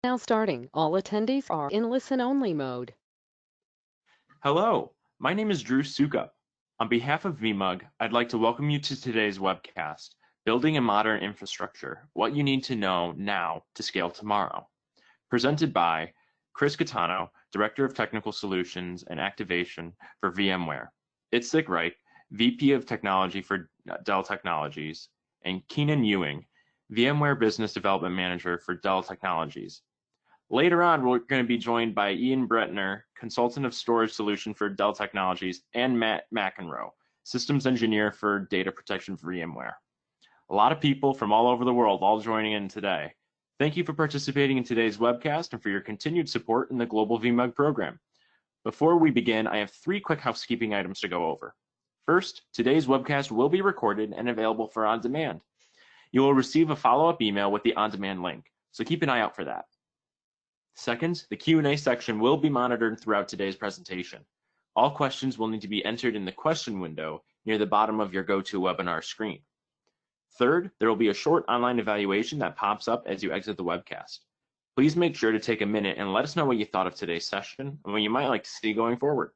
Now starting. All attendees are in listen-only mode. Hello, my name is Drew Sukup. On behalf of vMug, I'd like to welcome you to today's webcast, Building a Modern Infrastructure, What You Need to Know Now to Scale Tomorrow, presented by Chris Catano, Director of Technical Solutions and Activation for VMware, Itzik Reich, VP of Technology for Dell Technologies, and Keenan Ewing, VMware Business Development Manager for Dell Technologies. Later on, we're going to be joined by Ian Bretner, Consultant of Storage Solution for Dell Technologies, and Matt McEnroe, Systems Engineer for Data Protection for VMware. A lot of people from all over the world all joining in today. Thank you for participating in today's webcast and for your continued support in the Global vMug program. Before we begin, I have 3 quick housekeeping items to go over. First, today's webcast will be recorded and available for on-demand. You will receive a follow-up email with the on-demand link, so keep an eye out for that. Second, the Q&A section will be monitored throughout today's presentation. All questions will need to be entered in the question window near the bottom of your GoToWebinar screen. Third, there will be a short online evaluation that pops up as you exit the webcast. Please make sure to take a minute and let us know what you thought of today's session and what you might like to see going forward.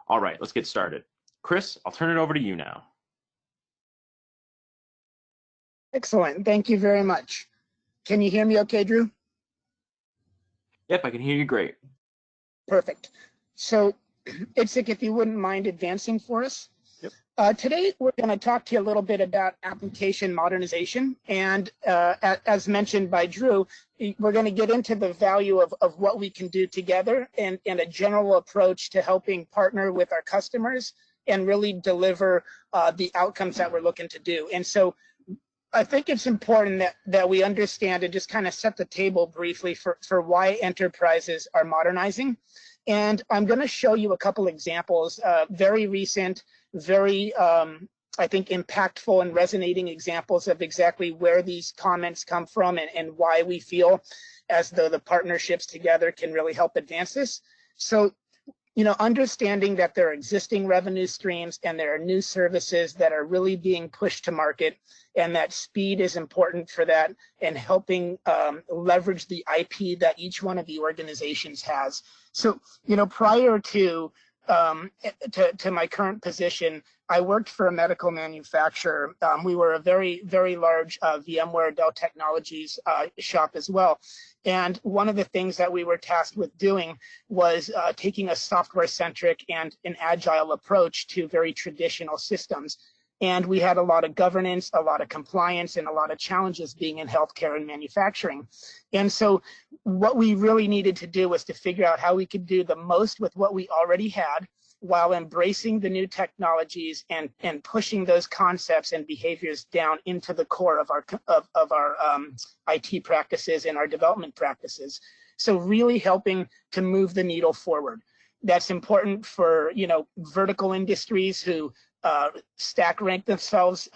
All right, let's get started. Chris, I'll turn it over to you now. Excellent, thank you very much. Can you hear me okay, Drew? Yep, I can hear you great. Perfect. So, Itzik, if you wouldn't mind advancing for us. Yep. Today, we're going to talk to you a little bit about application modernization. And as mentioned by Drew, we're going to get into the value of what we can do together and a general approach to helping partner with our customers and really deliver the outcomes that we're looking to do. And so, I think it's important that we understand and just kind of set the table briefly for why enterprises are modernizing. And I'm going to show you a couple examples, very recent, very, I think, impactful and resonating examples of exactly where these comments come from and why we feel as though the partnerships together can really help advance this. So, understanding that there are existing revenue streams and there are new services that are really being pushed to market, and that speed is important for that, and helping leverage the IP that each one of the organizations has. So, prior to my current position, I worked for a medical manufacturer. We were a very, very large VMware Dell Technologies shop as well. And one of the things that we were tasked with doing was taking a software-centric and an agile approach to very traditional systems. And we had a lot of governance, a lot of compliance, and a lot of challenges being in healthcare and manufacturing. And so what we really needed to do was to figure out how we could do the most with what we already had, while embracing the new technologies and pushing those concepts and behaviors down into the core of our IT practices and our development practices. So really helping to move the needle forward. That's important for vertical industries who stack rank themselves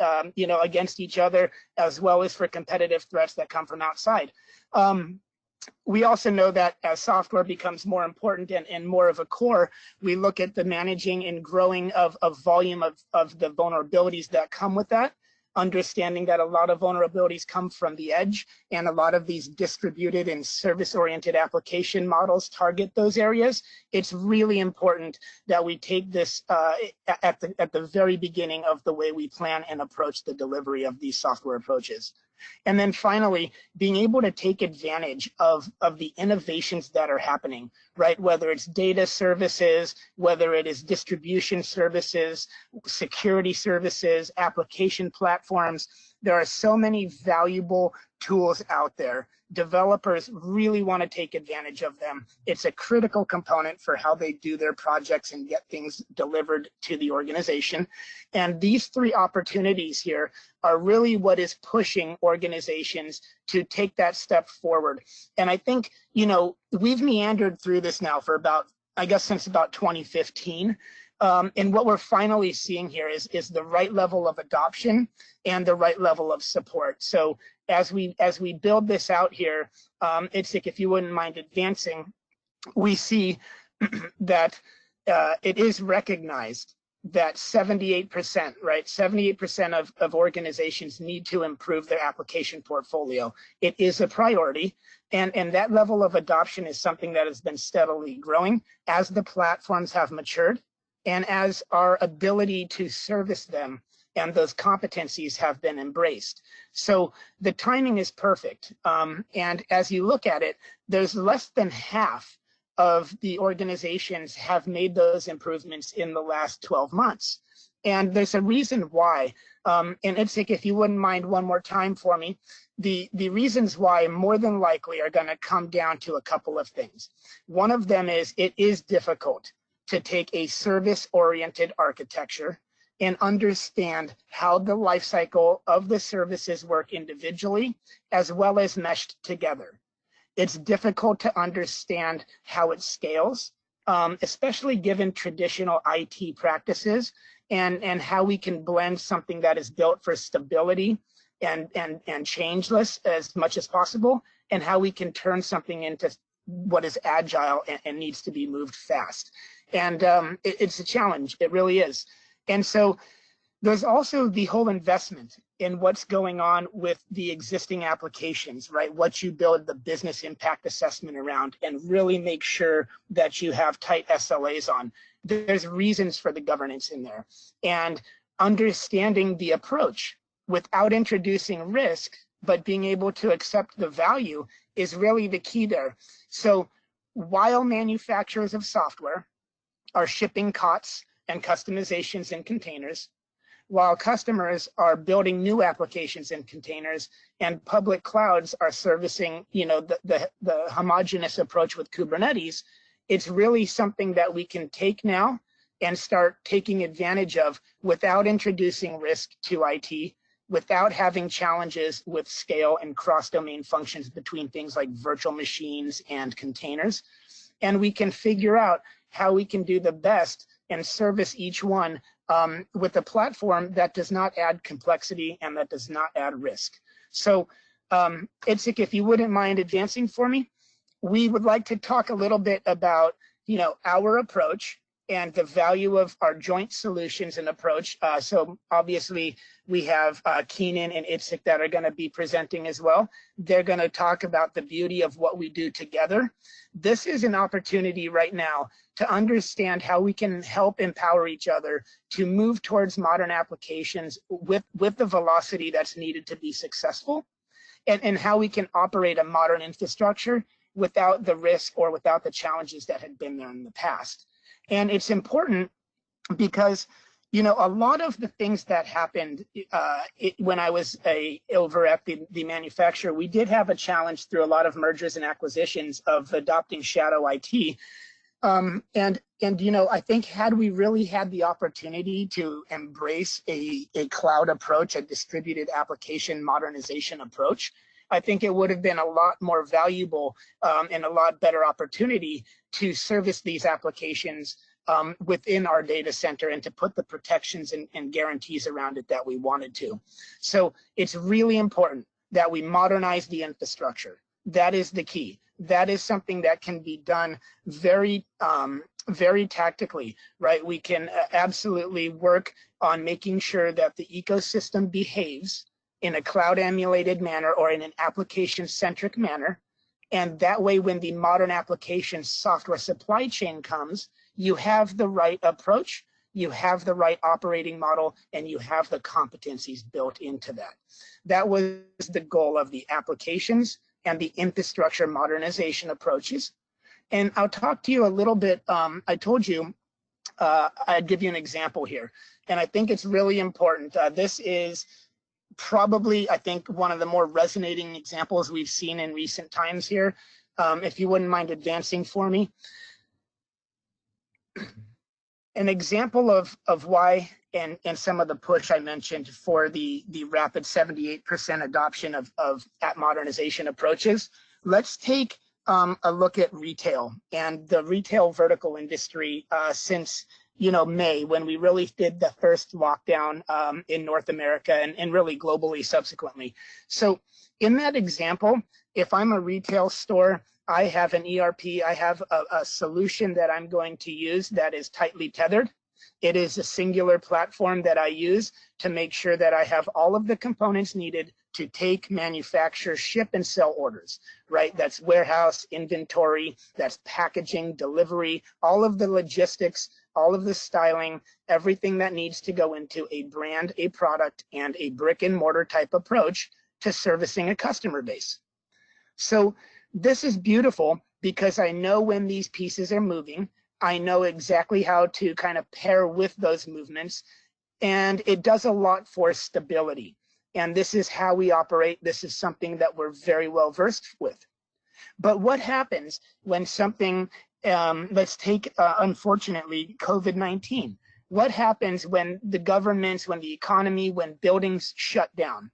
against each other, as well as for competitive threats that come from outside. We also know that as software becomes more important and more of a core, we look at the managing and growing of volume of the vulnerabilities that come with that, understanding that a lot of vulnerabilities come from the edge, and a lot of these distributed and service-oriented application models target those areas. It's really important that we take this at the very beginning of the way we plan and approach the delivery of these software approaches. And then finally, being able to take advantage of the innovations that are happening, right? Whether it's data services, whether it is distribution services, security services, application platforms. There are so many valuable tools out there. Developers really want to take advantage of them. It's a critical component for how they do their projects and get things delivered to the organization. And these 3 opportunities here are really what is pushing organizations to take that step forward. And I think, we've meandered through this now for since about 2015. And what we're finally seeing here is the right level of adoption and the right level of support. So as we build this out here, Itzik, if you wouldn't mind advancing, we see that it is recognized that 78%, right? 78% of organizations need to improve their application portfolio. It is a priority, and that level of adoption is something that has been steadily growing as the platforms have matured and as our ability to service them and those competencies have been embraced. So the timing is perfect. And as you look at it, there's less than half of the organizations have made those improvements in the last 12 months. And there's a reason why. And Itzik, if you wouldn't mind one more time for me, the reasons why more than likely are going to come down to a couple of things. One of them is it is difficult to take a service-oriented architecture and understand how the lifecycle of the services work individually as well as meshed together. It's difficult to understand how it scales, especially given traditional IT practices and how we can blend something that is built for stability and changeless as much as possible, and how we can turn something into what is agile and needs to be moved fast. And it's a challenge, it really is. And so there's also the whole investment in what's going on with the existing applications, right? What you build the business impact assessment around and really make sure that you have tight SLAs on. There's reasons for the governance in there. And understanding the approach without introducing risk, but being able to accept the value is really the key there. So while manufacturers of software are shipping COTS and customizations in containers, while customers are building new applications in containers and public clouds are servicing, the homogeneous approach with Kubernetes, it's really something that we can take now and start taking advantage of without introducing risk to IT, without having challenges with scale and cross-domain functions between things like virtual machines and containers. And we can figure out how we can do the best and service each one with a platform that does not add complexity and that does not add risk. So Itzik, if you wouldn't mind advancing for me, we would like to talk a little bit about our approach and the value of our joint solutions and approach. So obviously we have Keenan and Itzik that are going to be presenting as well. They're going to talk about the beauty of what we do together. This is an opportunity right now to understand how we can help empower each other to move towards modern applications with the velocity that's needed to be successful, and how we can operate a modern infrastructure without the risk or without the challenges that had been there in the past. And it's important because, a lot of the things that happened when I was over at the manufacturer, we did have a challenge through a lot of mergers and acquisitions of adopting shadow IT. And I think had we really had the opportunity to embrace a cloud approach, a distributed application modernization approach, I think it would have been a lot more valuable and a lot better opportunity to service these applications within our data center and to put the protections and guarantees around it that we wanted to. So it's really important that we modernize the infrastructure. That is the key. That is something that can be done very, very tactically, right? We can absolutely work on making sure that the ecosystem behaves in a cloud emulated manner or in an application centric manner. And that way, when the modern application software supply chain comes, you have the right approach, you have the right operating model, and you have the competencies built into that. That was the goal of the applications and the infrastructure modernization approaches. And I'll talk to you a little bit. I told you I'd give you an example here. And I think it's really important. This is probably, I think, one of the more resonating examples we've seen in recent times here. If you wouldn't mind advancing for me. An example of why and some of the push I mentioned for the rapid 78% adoption of app modernization approaches. Let's take a look at retail and the retail vertical industry since May, when we really did the first lockdown in North America and really globally subsequently. So in that example, if I'm a retail store, I have an ERP, I have a solution that I'm going to use that is tightly tethered. It is a singular platform that I use to make sure that I have all of the components needed to take, manufacture, ship, and sell orders, right? That's warehouse, inventory, that's packaging, delivery, all of the logistics, all of the styling, everything that needs to go into a brand, a product, and a brick and mortar type approach to servicing a customer base. So this is beautiful because I know when these pieces are moving, I know exactly how to kind of pair with those movements, and it does a lot for stability. And this is how we operate. This is something that we're very well versed with. But what happens when something, let's take, unfortunately, COVID-19. What happens when the governments, when the economy, when buildings shut down,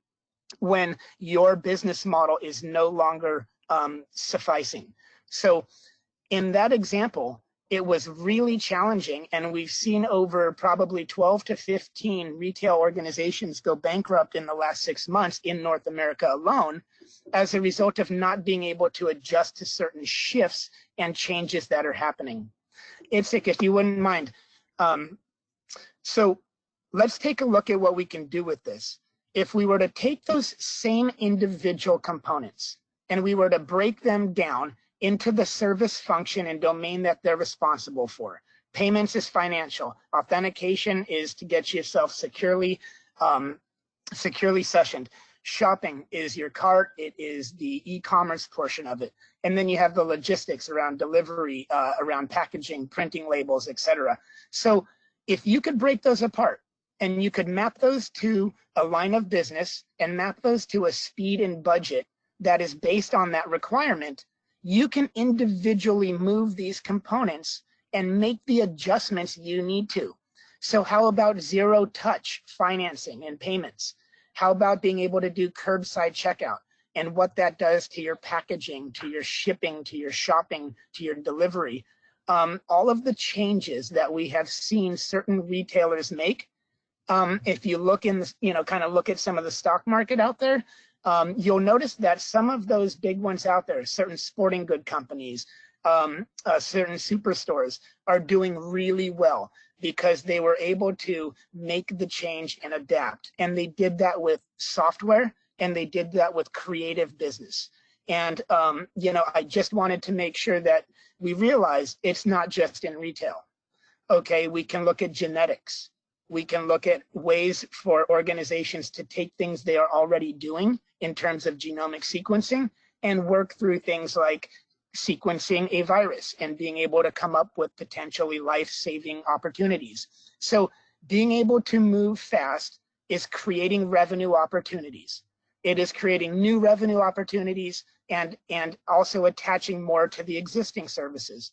when your business model is no longer sufficing? So in that example, it was really challenging, and we've seen over probably 12 to 15 retail organizations go bankrupt in the last 6 months in North America alone as a result of not being able to adjust to certain shifts and changes that are happening. Itzik, if you wouldn't mind. So let's take a look at what we can do with this. If we were to take those same individual components and we were to break them down into the service function and domain that they're responsible for. Payments is financial. Authentication is to get yourself securely sessioned. Shopping is your cart. It is the e-commerce portion of it. And then you have the logistics around delivery, around packaging, printing labels, etc. So if you could break those apart and you could map those to a line of business and map those to a speed and budget that is based on that requirement, you can individually move these components and make the adjustments you need to. So how about zero touch financing and payments? How about being able to do curbside checkout and what that does to your packaging, to your shipping, to your shopping, to your delivery? All of the changes that we have seen certain retailers make. If you look in, kind of look at some of the stock market out there, you'll notice that some of those big ones out there, certain sporting good companies, certain superstores are doing really well because they were able to make the change and adapt. And they did that with software and they did that with creative business. And, I just wanted to make sure that we realize it's not just in retail. Okay, we can look at genetics. We can look at ways for organizations to take things they are already doing in terms of genomic sequencing and work through things like sequencing a virus and being able to come up with potentially life-saving opportunities. So being able to move fast is creating revenue opportunities. It is creating new revenue opportunities and also attaching more to the existing services.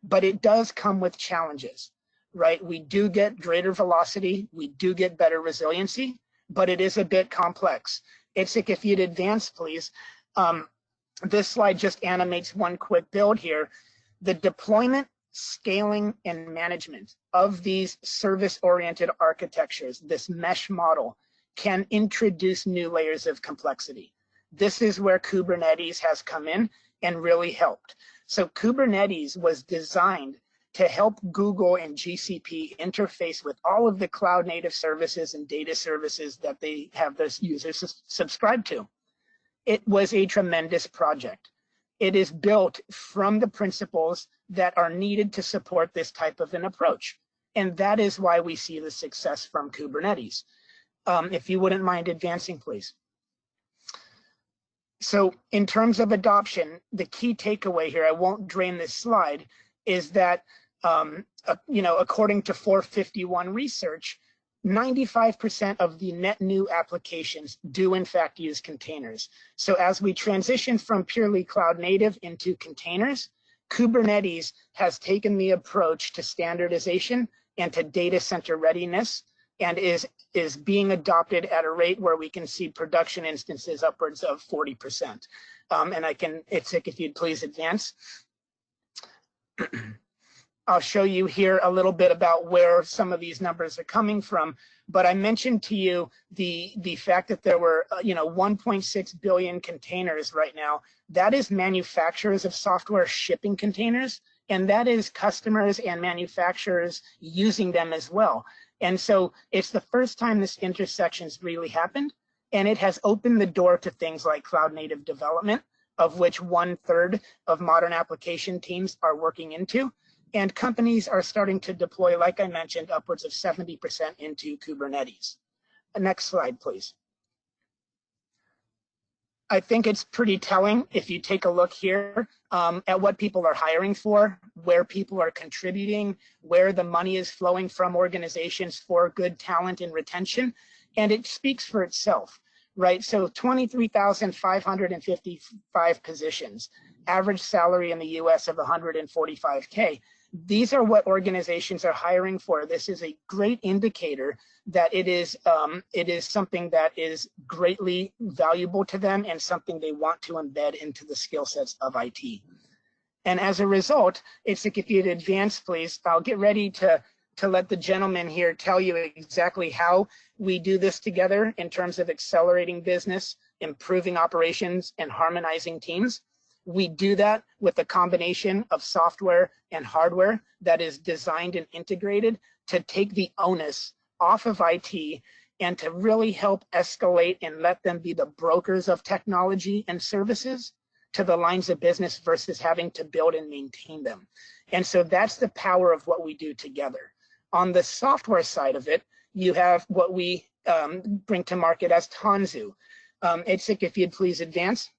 But it does come with challenges. Right? We do get greater velocity, we do get better resiliency, but it is a bit complex. Itzik, if you'd advance, please. This slide just animates one quick build here. The deployment, scaling, and management of these service-oriented architectures, this mesh model, can introduce new layers of complexity. This is where Kubernetes has come in and really helped. So Kubernetes was designed to help Google and GCP interface with all of the cloud native services and data services that they have their users subscribe to. It was a tremendous project. It is built from the principles that are needed to support this type of an approach. And that is why we see the success from Kubernetes. If you wouldn't mind advancing, please. So in terms of adoption, the key takeaway here, I won't drain this slide, is that according to 451 research, 95% of the net new applications do in fact use containers. So as we transition from purely cloud native into containers, Kubernetes has taken the approach to standardization and to data center readiness and is being adopted at a rate where we can see production instances upwards of 40%. And Itzik, if you'd please advance. I'll show you here a little bit about where some of these numbers are coming from, but I mentioned to you the fact that there were 1.6 billion containers right now. That is manufacturers of software shipping containers and that is customers and manufacturers using them as well. And so it's the first time this intersection's really happened, and it has opened the door to things like cloud native development, of which 1/3 of modern application teams are working into. And companies are starting to deploy, like I mentioned, upwards of 70% into Kubernetes. Next slide, please. I think it's pretty telling if you take a look here at what people are hiring for, where people are contributing, where the money is flowing from organizations for good talent and retention, and it speaks for itself, right? So 23,555 positions, average salary in the US of 145K. These are what organizations are hiring for. This is a great indicator that it is something that is greatly valuable to them and something they want to embed into the skill sets of IT. And as a result, it's like, if you'd advance, please, I'll get ready to let the gentleman here tell you exactly how we do this together in terms of accelerating business, improving operations, and harmonizing teams. We do that with a combination of software and hardware that is designed and integrated to take the onus off of IT and to really help escalate and let them be the brokers of technology and services to the lines of business versus having to build and maintain them. And so that's the power of what we do together. On the software side of it, you have what we bring to market as Tanzu. Itzik, if you'd please advance.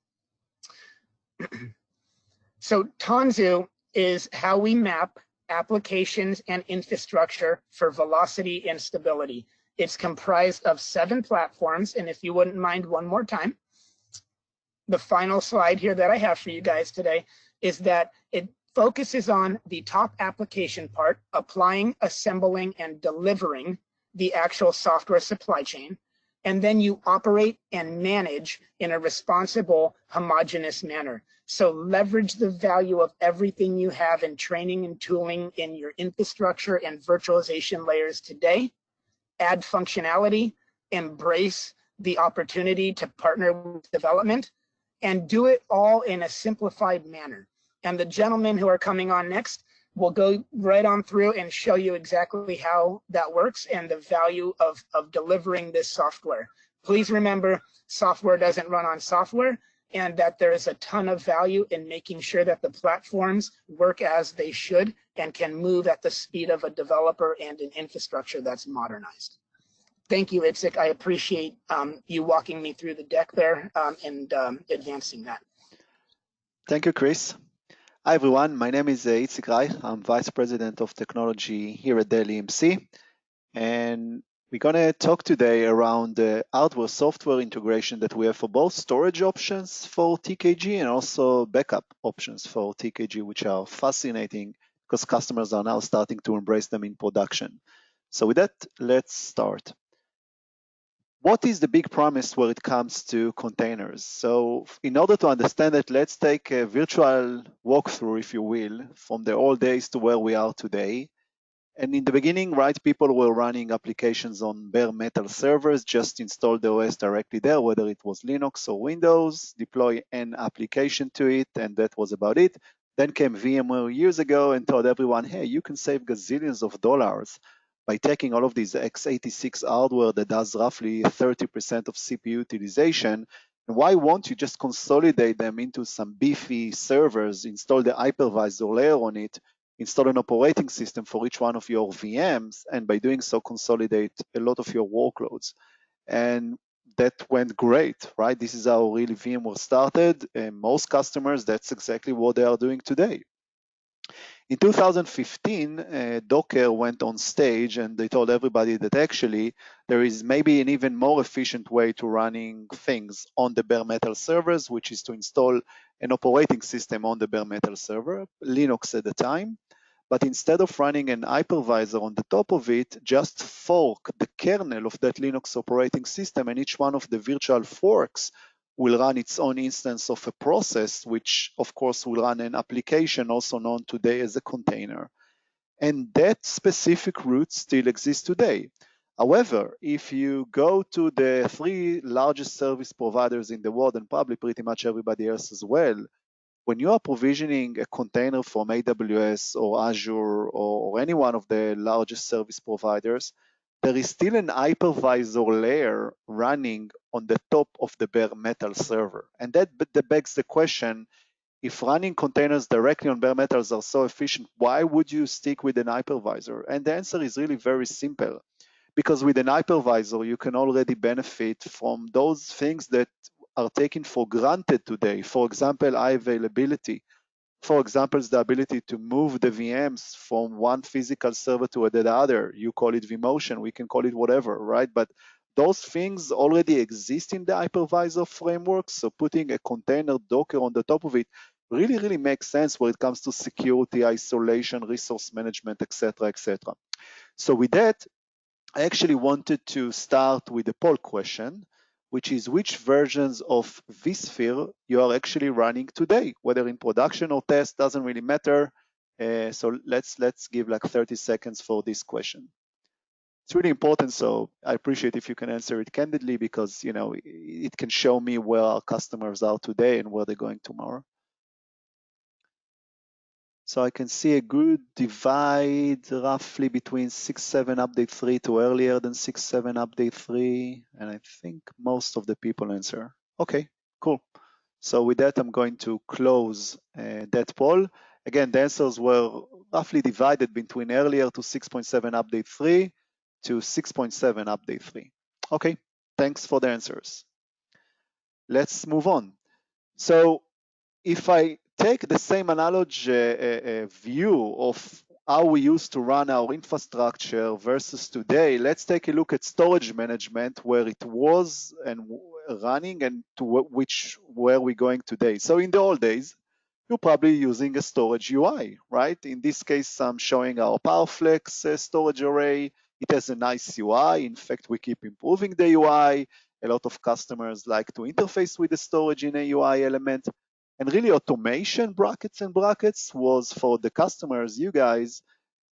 So Tanzu is how we map applications and infrastructure for velocity and stability. It's comprised of 7 platforms, and if you wouldn't mind one more time, the final slide here that I have for you guys today is that it focuses on the top application part, applying, assembling, and delivering the actual software supply chain. And then you operate and manage in a responsible, homogeneous manner. So leverage the value of everything you have in training and tooling in your infrastructure and virtualization layers today. Add functionality, embrace the opportunity to partner with development, and do it all in a simplified manner. And the gentlemen who are coming on next will go right on through and show you exactly how that works and the value of delivering this software. Please remember, software doesn't run on software, and that there is a ton of value in making sure that the platforms work as they should and can move at the speed of a developer and an infrastructure that's modernized. Thank you, Itzik. I appreciate you walking me through the deck there and advancing that. Thank you, Chris. Hi, everyone. My name is Itzik Reich. I'm Vice President of Technology here at Dell EMC. And we're going to talk today around the hardware-software integration that we have for both storage options for TKG and also backup options for TKG, which are fascinating because customers are now starting to embrace them in production. So with that, let's start. What is the big promise when it comes to containers? So in order to understand it, let's take a virtual walkthrough, if you will, from the old days to where we are today. And in the beginning, right, people were running applications on bare metal servers, just install the OS directly there, whether it was Linux or Windows, deploy an application to it, and that was about it. Then came VMware years ago and told everyone, hey, you can save gazillions of dollars by taking all of these x86 hardware that does roughly 30% of CPU utilization, and why won't you just consolidate them into some beefy servers, install the hypervisor layer on it, install an operating system for each one of your VMs, and by doing so, consolidate a lot of your workloads. And that went great, right? This is how really VMware started, and most customers, that's exactly what they are doing today. In 2015, Docker went on stage and they told everybody that actually there is maybe an even more efficient way to running things on the bare metal servers, which is to install an operating system on the bare metal server, Linux at the time. But instead of running an hypervisor on the top of it, just fork the kernel of that Linux operating system, and each one of the virtual forks will run its own instance of a process, which of course will run an application also known today as a container. And that specific route still exists today. However, if you go to the 3 largest service providers in the world, and probably pretty much everybody else as well, when you are provisioning a container from AWS or Azure or any one of the largest service providers, there is still an hypervisor layer running on the top of the bare metal server. And that begs the question, if running containers directly on bare metals are so efficient, why would you stick with an hypervisor? And the answer is really very simple. Because with an hypervisor, you can already benefit from those things that are taken for granted today. For example, high availability. For example, the ability to move the VMs from one physical server to the other. You call it vMotion, we can call it whatever, right? But those things already exist in the hypervisor framework. So putting a container Docker on the top of it really makes sense when it comes to security, isolation, resource management, etc., etc. So with that, I actually wanted to start with a poll question, which is which versions of vSphere you are actually running today, whether in production or test, doesn't really matter. So let's give like 30 seconds for this question. It's really important, so I appreciate if you can answer it candidly, because it can show me where our customers are today and where they're going tomorrow. So I can see a good divide roughly between 6.7 update 3 to earlier than 6.7 update 3. And I think most of the people answer. Okay, cool. So with that, I'm going to close that poll. Again, the answers were roughly divided between earlier to 6.7 update 3 to 6.7 update 3. Okay, thanks for the answers. Let's move on. So if I take the same analogy view of how we used to run our infrastructure versus today, let's take a look at storage management, where it was and running, and to where we're going today. So in the old days, you're probably using a storage UI, right? In this case, I'm showing our PowerFlex storage array. It has a nice UI. In fact, we keep improving the UI. A lot of customers like to interface with the storage in a UI element. And really, automation, brackets and brackets, was for the customers, you guys,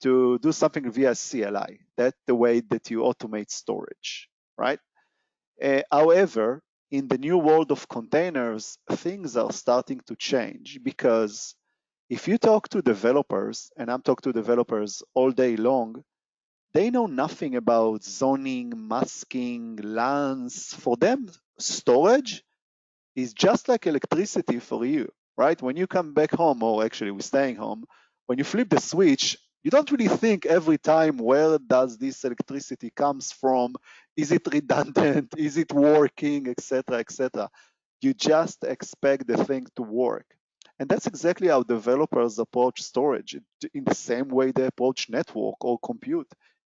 to do something via CLI. That's the way that you automate storage, right? However, in the new world of containers, things are starting to change, because if you talk to developers, and I'm talking to developers all day long, they know nothing about zoning, masking, LANs. For them, storage is just like electricity for you, right? When you come back home, or actually we're staying home, when you flip the switch, you don't really think every time, where does this electricity comes from? Is it redundant? Is it working, etc., etc. You just expect the thing to work. And that's exactly how developers approach storage, in the same way they approach network or compute.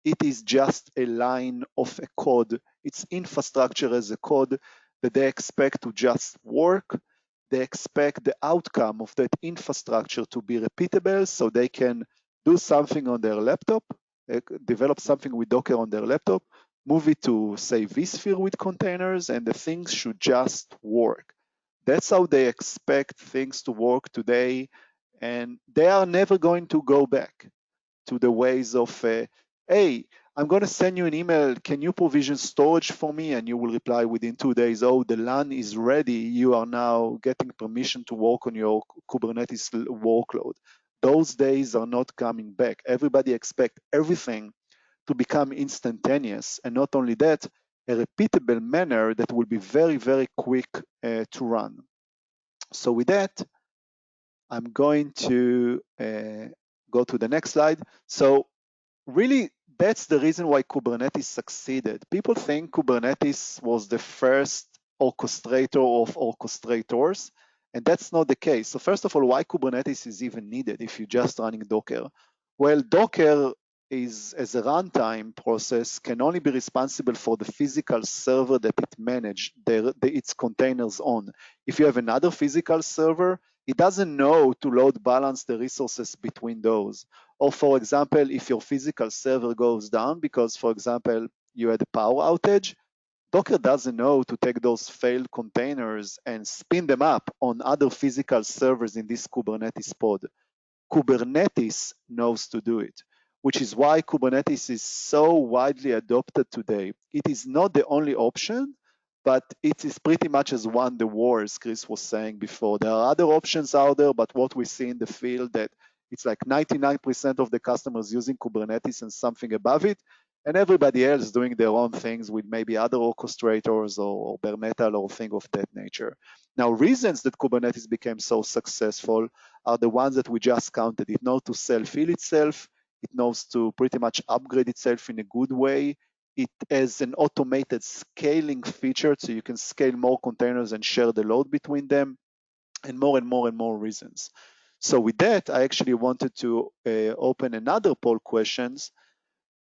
It is just a line of a code. It's infrastructure as a code that they expect to just work. They expect the outcome of that infrastructure to be repeatable, so they can do something on their laptop, develop something with Docker on their laptop, move it to, say, vSphere with containers, and the things should just work. That's how they expect things to work today, and they are never going to go back to the ways of, hey, I'm going to send you an email, can you provision storage for me? And you will reply within 2 days, oh, the LAN is ready, you are now getting permission to work on your Kubernetes workload. Those days are not coming back. Everybody expects everything to become instantaneous, and not only that, a repeatable manner that will be very quick to run. So with that, I'm going to go to the next slide. So really, that's the reason why Kubernetes succeeded. People think Kubernetes was the first orchestrator of orchestrators, and that's not the case. So first of all, why Kubernetes is even needed if you're just running Docker? Well, Docker is, as a runtime process, can only be responsible for the physical server that it manages its containers on. If you have another physical server, it doesn't know to load balance the resources between those. Or for example, if your physical server goes down because, for example, you had a power outage, Docker doesn't know to take those failed containers and spin them up on other physical servers in this Kubernetes pod. Kubernetes knows to do it, which is why Kubernetes is so widely adopted today. It is not the only option, but it is pretty much has won the war, as Chris was saying before. There are other options out there, but what we see in the field that it's like 99% of the customers using Kubernetes and something above it, and everybody else doing their own things with maybe other orchestrators or bare metal or thing of that nature. Now, reasons that Kubernetes became so successful are the ones that we just counted. It knows to self-heal itself. It knows to pretty much upgrade itself in a good way. It has an automated scaling feature, so you can scale more containers and share the load between them, and more and more and more reasons. So with that, I actually wanted to open another poll questions.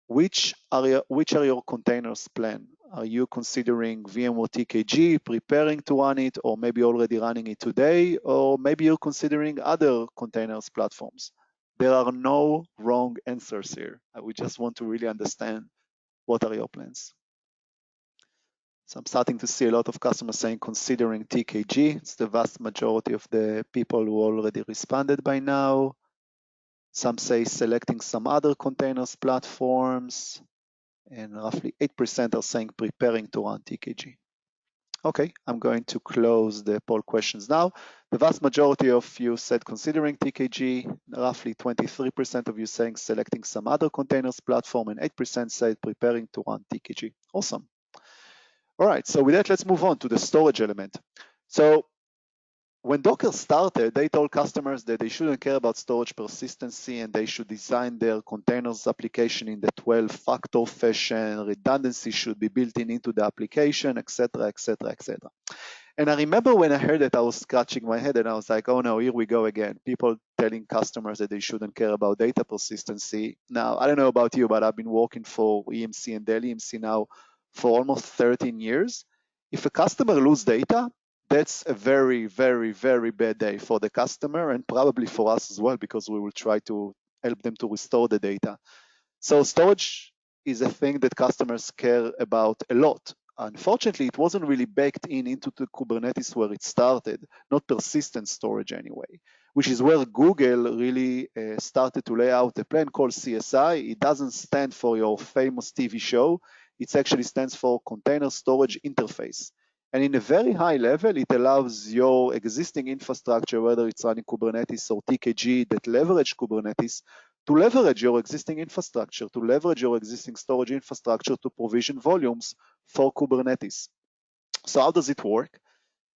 Which are your containers plan? Are you considering VMware TKG, preparing to run it, or maybe already running it today, or maybe you're considering other containers platforms? There are no wrong answers here. We just want to really understand what are your plans. So I'm starting to see a lot of customers saying considering TKG. It's the vast majority of the people who already responded by now. Some say selecting some other containers platforms, and roughly 8% are saying preparing to run TKG. Okay, I'm going to close the poll questions now. The vast majority of you said considering TKG, roughly 23% of you saying selecting some other containers platform, and 8% said preparing to run TKG. Awesome. All right, so with that, let's move on to the storage element. So when Docker started, they told customers that they shouldn't care about storage persistency and they should design their containers application in the 12-factor fashion. Redundancy should be built into the application, etc., etc., etc. And I remember when I heard that, I was scratching my head and I was like, oh no, here we go again. People telling customers that they shouldn't care about data persistency. Now, I don't know about you, but I've been working for EMC and Dell EMC now for almost 13 years. If a customer loses data, that's a very, very, very bad day for the customer and probably for us as well, because we will try to help them to restore the data. So storage is a thing that customers care about a lot. Unfortunately, it wasn't really baked into the Kubernetes where it started, not persistent storage anyway, which is where Google really started to lay out a plan called CSI. It doesn't stand for your famous TV show. It actually stands for Container Storage Interface. And in a very high level, it allows your existing infrastructure, whether it's running Kubernetes or TKG that leverage Kubernetes, to leverage your existing infrastructure, to leverage your existing storage infrastructure to provision volumes for Kubernetes. So how does it work?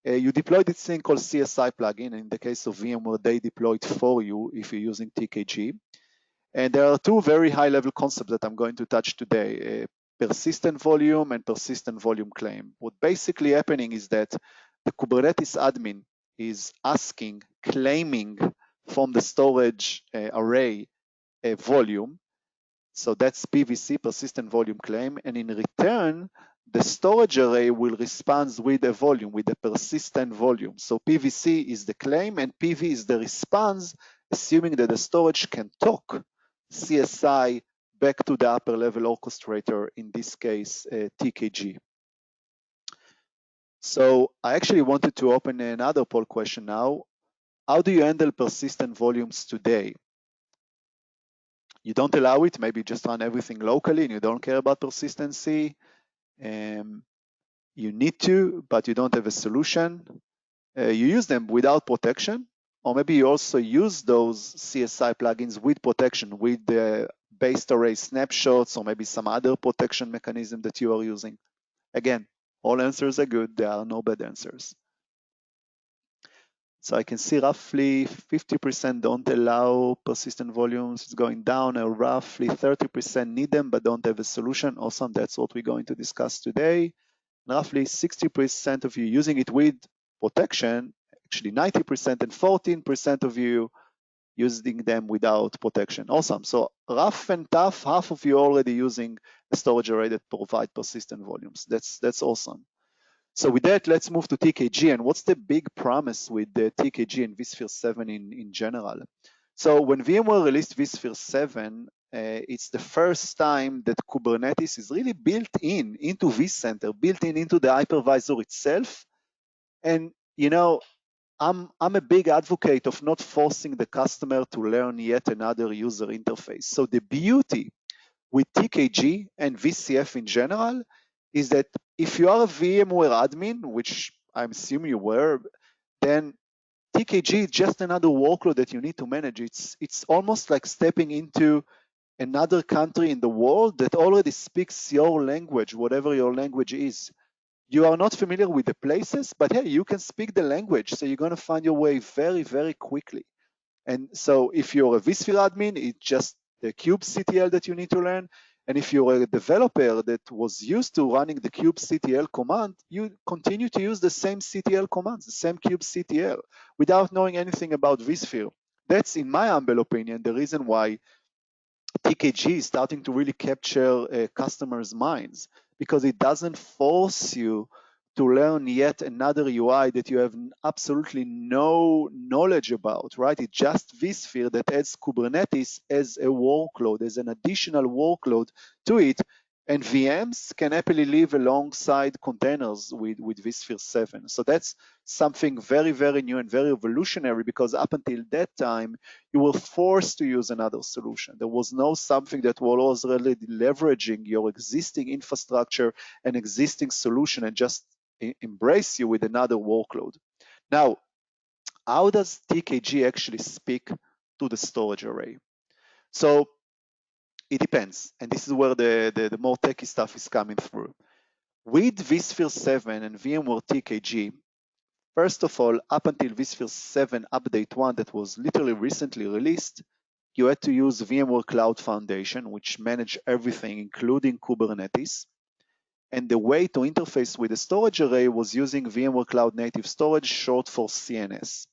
You deploy this thing called CSI plugin. In the case of VMware, they deploy it for you if you're using TKG. And there are two very high-level concepts that I'm going to touch today, persistent volume and persistent volume claim. What basically happening is that the Kubernetes admin is asking, claiming from the storage array a volume. So that's PVC, persistent volume claim. And in return, the storage array will respond with a volume, with a persistent volume. So PVC is the claim and PV is the response, assuming that the storage can talk CSI back to the upper level orchestrator, in this case, TKG. So I actually wanted to open another poll question now. How do you handle persistent volumes today? You don't allow it, maybe just run everything locally and you don't care about persistency. You need to, but you don't have a solution. You use them without protection, or maybe you also use those CSI plugins with protection, with the based array snapshots, or maybe some other protection mechanism that you are using. Again, all answers are good. There are no bad answers. So I can see roughly 50% don't allow persistent volumes. It's going down, and roughly 30% need them but don't have a solution. Awesome, that's what we're going to discuss today. And roughly 60% of you using it with protection, actually 90% and 14% of you using them without protection. Awesome, so rough and tough, half of you already using a storage array that provide persistent volumes. That's awesome. So with that, let's move to TKG. And what's the big promise with the TKG and vSphere 7 in general? So when VMware released vSphere 7, it's the first time that Kubernetes is really built into vCenter, built into the hypervisor itself. And you know, I'm a big advocate of not forcing the customer to learn yet another user interface. So the beauty with TKG and VCF in general is that if you are a VMware admin, which I'm assuming you were, then TKG is just another workload that you need to manage. It's almost like stepping into another country in the world that already speaks your language, whatever your language is. You are not familiar with the places, but hey, you can speak the language, so you're going to find your way very, very quickly. And so if you're a vSphere admin, it's just the kubectl that you need to learn. And if you're a developer that was used to running the kubectl command, you continue to use the same CTL commands, the same kubectl, without knowing anything about vSphere. That's, in my humble opinion, the reason why TKG is starting to really capture customers' minds, because it doesn't force you to learn yet another UI that you have absolutely no knowledge about, right? It's just vSphere that adds Kubernetes as a workload, as an additional workload to it. And VMs can happily live alongside containers with vSphere 7. So that's something very, very new and very revolutionary, because up until that time, you were forced to use another solution. There was no something that was really leveraging your existing infrastructure and existing solution and just embrace you with another workload. Now, how does TKG actually speak to the storage array? So it depends, and this is where the more techy stuff is coming through. With vSphere 7 and VMware TKG, first of all, up until vSphere 7 Update 1 that was literally recently released, you had to use VMware Cloud Foundation, which managed everything, including Kubernetes. And the way to interface with the storage array was using VMware Cloud Native Storage, short for CNS.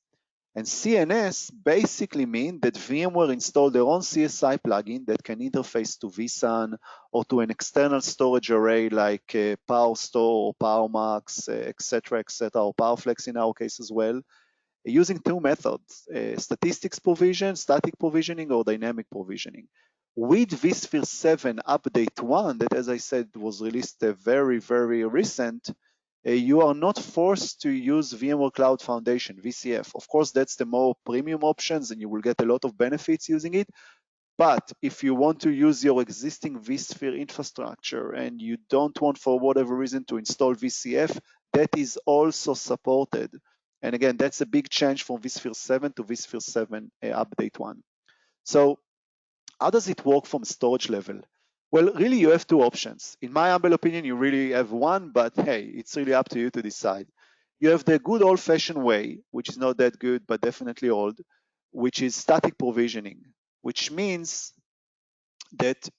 And CNS basically means that VMware installed their own CSI plugin that can interface to vSAN or to an external storage array like PowerStore or PowerMax, etc., or PowerFlex in our case as well, using two methods, statistics provision, static provisioning, or dynamic provisioning. With vSphere 7 Update 1, that as I said was released very, very recent, you are not forced to use VMware Cloud Foundation, VCF. Of course, that's the more premium options and you will get a lot of benefits using it. But if you want to use your existing vSphere infrastructure and you don't want, for whatever reason, to install VCF, that is also supported. And again, that's a big change from vSphere 7 to vSphere 7 Update 1. So how does it work from storage level? Well, really, you have two options. In my humble opinion, you really have one, but hey, it's really up to you to decide. You have the good old-fashioned way, which is not that good, but definitely old, which is static provisioning, which means that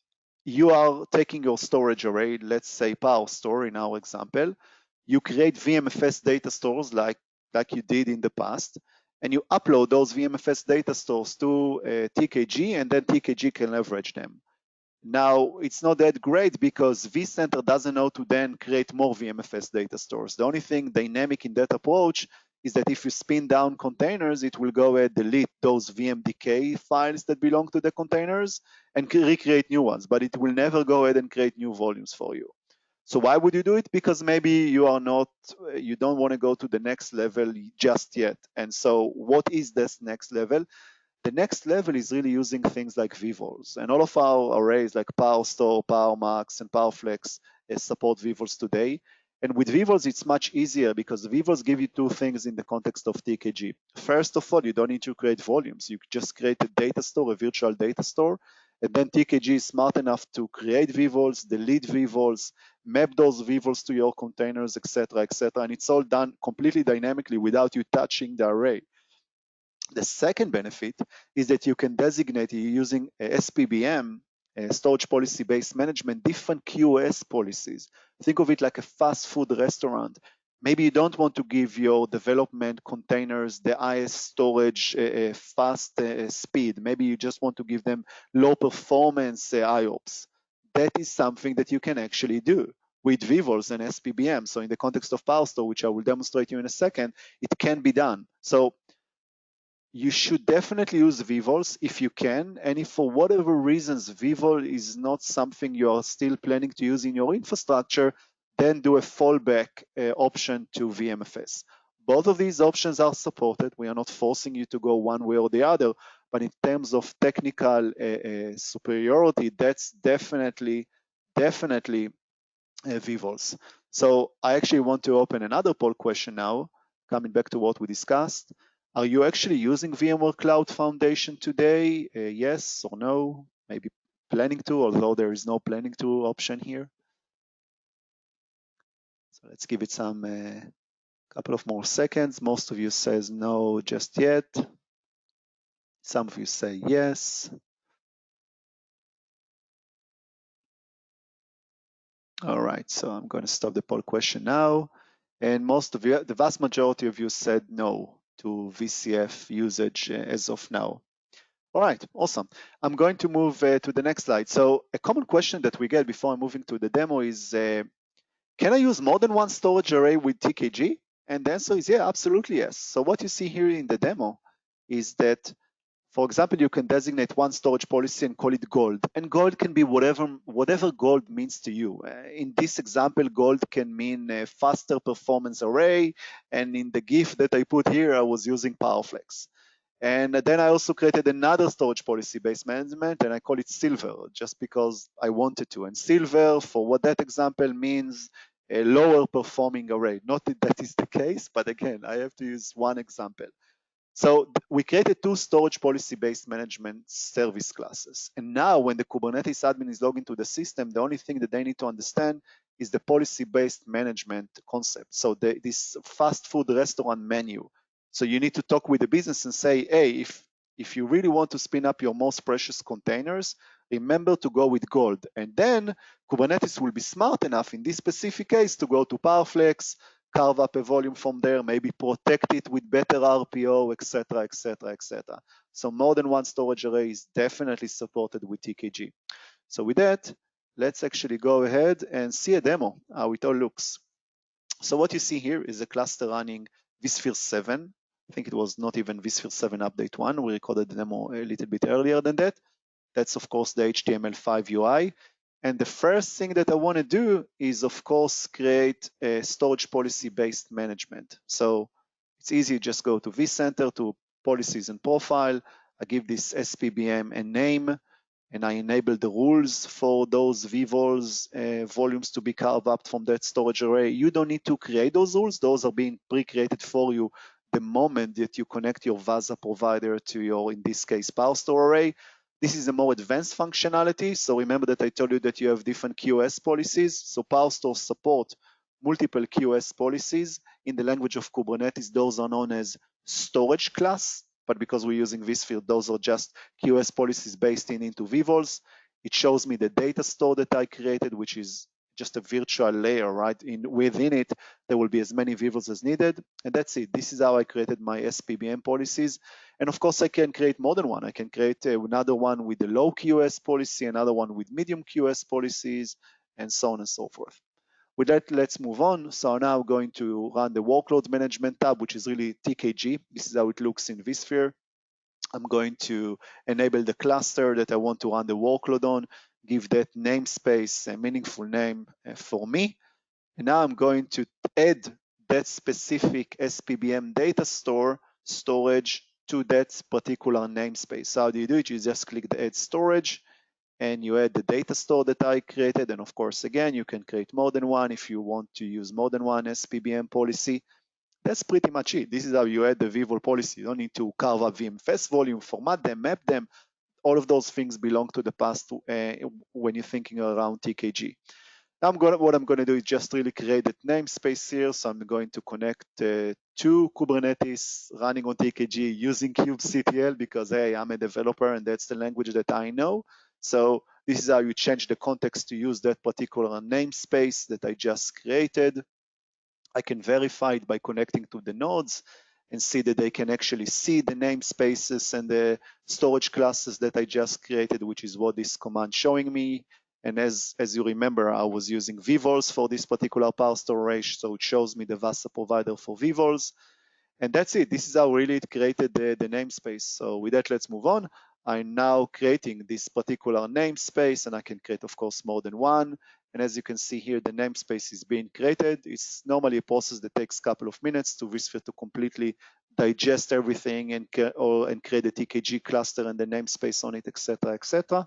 you are taking your storage array, let's say PowerStore in our example, you create VMFS data stores like you did in the past, and you upload those VMFS data stores to TKG, and then TKG can leverage them. Now, it's not that great because vCenter doesn't know to then create more VMFS data stores. The only thing dynamic in that approach is that if you spin down containers, it will go and delete those VMDK files that belong to the containers and recreate new ones, but it will never go ahead and create new volumes for you. So why would you do it? Because maybe you don't want to go to the next level just yet. And so what is this next level? The next level is really using things like vVols, and all of our arrays like PowerStore, PowerMax, and PowerFlex support vVols today. And with vVols, it's much easier because vVols give you two things in the context of TKG. First of all, you don't need to create volumes. You just create a data store, a virtual data store, and then TKG is smart enough to create vVols, delete vVols, map those vVols to your containers, etc., and it's all done completely dynamically without you touching the array. The second benefit is that you can designate using SPBM, storage policy-based management, different QoS policies. Think of it like a fast food restaurant. Maybe you don't want to give your development containers the highest storage fast speed. Maybe you just want to give them low performance IOPS. That is something that you can actually do with vVols and SPBM. So in the context of PowerStore, which I will demonstrate you in a second, it can be done. So you should definitely use vVols if you can, and if for whatever reasons vVol is not something you are still planning to use in your infrastructure, then do a fallback option to VMFS. Both of these options are supported. We are not forcing you to go one way or the other, but in terms of technical superiority, that's definitely vVols. So I actually want to open another poll question now, coming back to what we discussed. Are you actually using VMware Cloud Foundation today? Yes or no? Maybe planning to, although there is no planning to option here. So let's give it some couple of more seconds. Most of you says no just yet. Some of you say yes. All right, so I'm going to stop the poll question now. And most of you, the vast majority of you said no to VCF usage as of now. All right, awesome. I'm going to move to the next slide. So a common question that we get before moving to the demo is, can I use more than one storage array with TKG? And the answer is yeah, absolutely yes. So what you see here in the demo is that, for example, you can designate one storage policy and call it gold. And gold can be whatever gold means to you. In this example, gold can mean a faster performance array. And in the GIF that I put here, I was using PowerFlex. And then I also created another storage policy-based management, and I call it silver, just because I wanted to. And silver, for what that example means, a lower performing array. Not that that is the case, but again, I have to use one example. So we created two storage policy-based management service classes. And now when the Kubernetes admin is logged into the system, the only thing that they need to understand is the policy-based management concept. So this fast food restaurant menu. So you need to talk with the business and say, hey, if you really want to spin up your most precious containers, remember to go with gold. And then Kubernetes will be smart enough in this specific case to go to PowerFlex, carve up a volume from there, maybe protect it with better RPO, etc., etc., etc. So more than one storage array is definitely supported with TKG. So with that, let's actually go ahead and see a demo, how it all looks. So what you see here is a cluster running vSphere 7. I think it was not even vSphere 7 update 1. We recorded the demo a little bit earlier than that. That's of course the HTML5 UI. And the first thing that I want to do is, of course, create a storage policy-based management. So it's easy, just go to vCenter, to policies and profile. I give this SPBM a name, and I enable the rules for those vVols volumes to be carved up from that storage array. You don't need to create those rules. Those are being pre-created for you the moment that you connect your VASA provider to your, in this case, PowerStore array. This is a more advanced functionality. So remember that I told you that you have different QoS policies. So PowerStore support multiple QoS policies. In the language of Kubernetes, those are known as storage class, but because we're using vSphere, those are just QoS policies based into vVols. It shows me the data store that I created, which is just a virtual layer, right? Within it, there will be as many vVols as needed. And that's it. This is how I created my SPBM policies. And of course, I can create more than one. I can create another one with the low QoS policy, another one with medium QoS policies, and so on and so forth. With that, let's move on. So now I'm going to run the workload management tab, which is really TKG. This is how it looks in vSphere. I'm going to enable the cluster that I want to run the workload on, give that namespace a meaningful name for me. And now I'm going to add that specific SPBM data store storage to that particular namespace. So how do you do it? You just click the add storage and you add the data store that I created. And of course, again, you can create more than one if you want to use more than one SPBM policy. That's pretty much it. This is how you add the vVol policy. You don't need to carve up VMFS volume, format them, map them. All of those things belong to the past when you're thinking around TKG. Now what I'm going to do is just really create that namespace here. So I'm going to connect to Kubernetes running on TKG using kubectl because, hey, I'm a developer and that's the language that I know. So this is how you change the context to use that particular namespace that I just created. I can verify it by connecting to the nodes and see that they can actually see the namespaces and the storage classes that I just created, which is what this command showing me. And as you remember, I was using vVols for this particular power storage, so it shows me the VASA provider for vVols. And that's it. This is how really it created the namespace. So with that, let's move on. I'm now creating this particular namespace, and I can create, of course, more than one. And as you can see here, the namespace is being created. It's normally a process that takes a couple of minutes to vSphere to completely digest everything and create a TKG cluster and the namespace on it, etc., etc.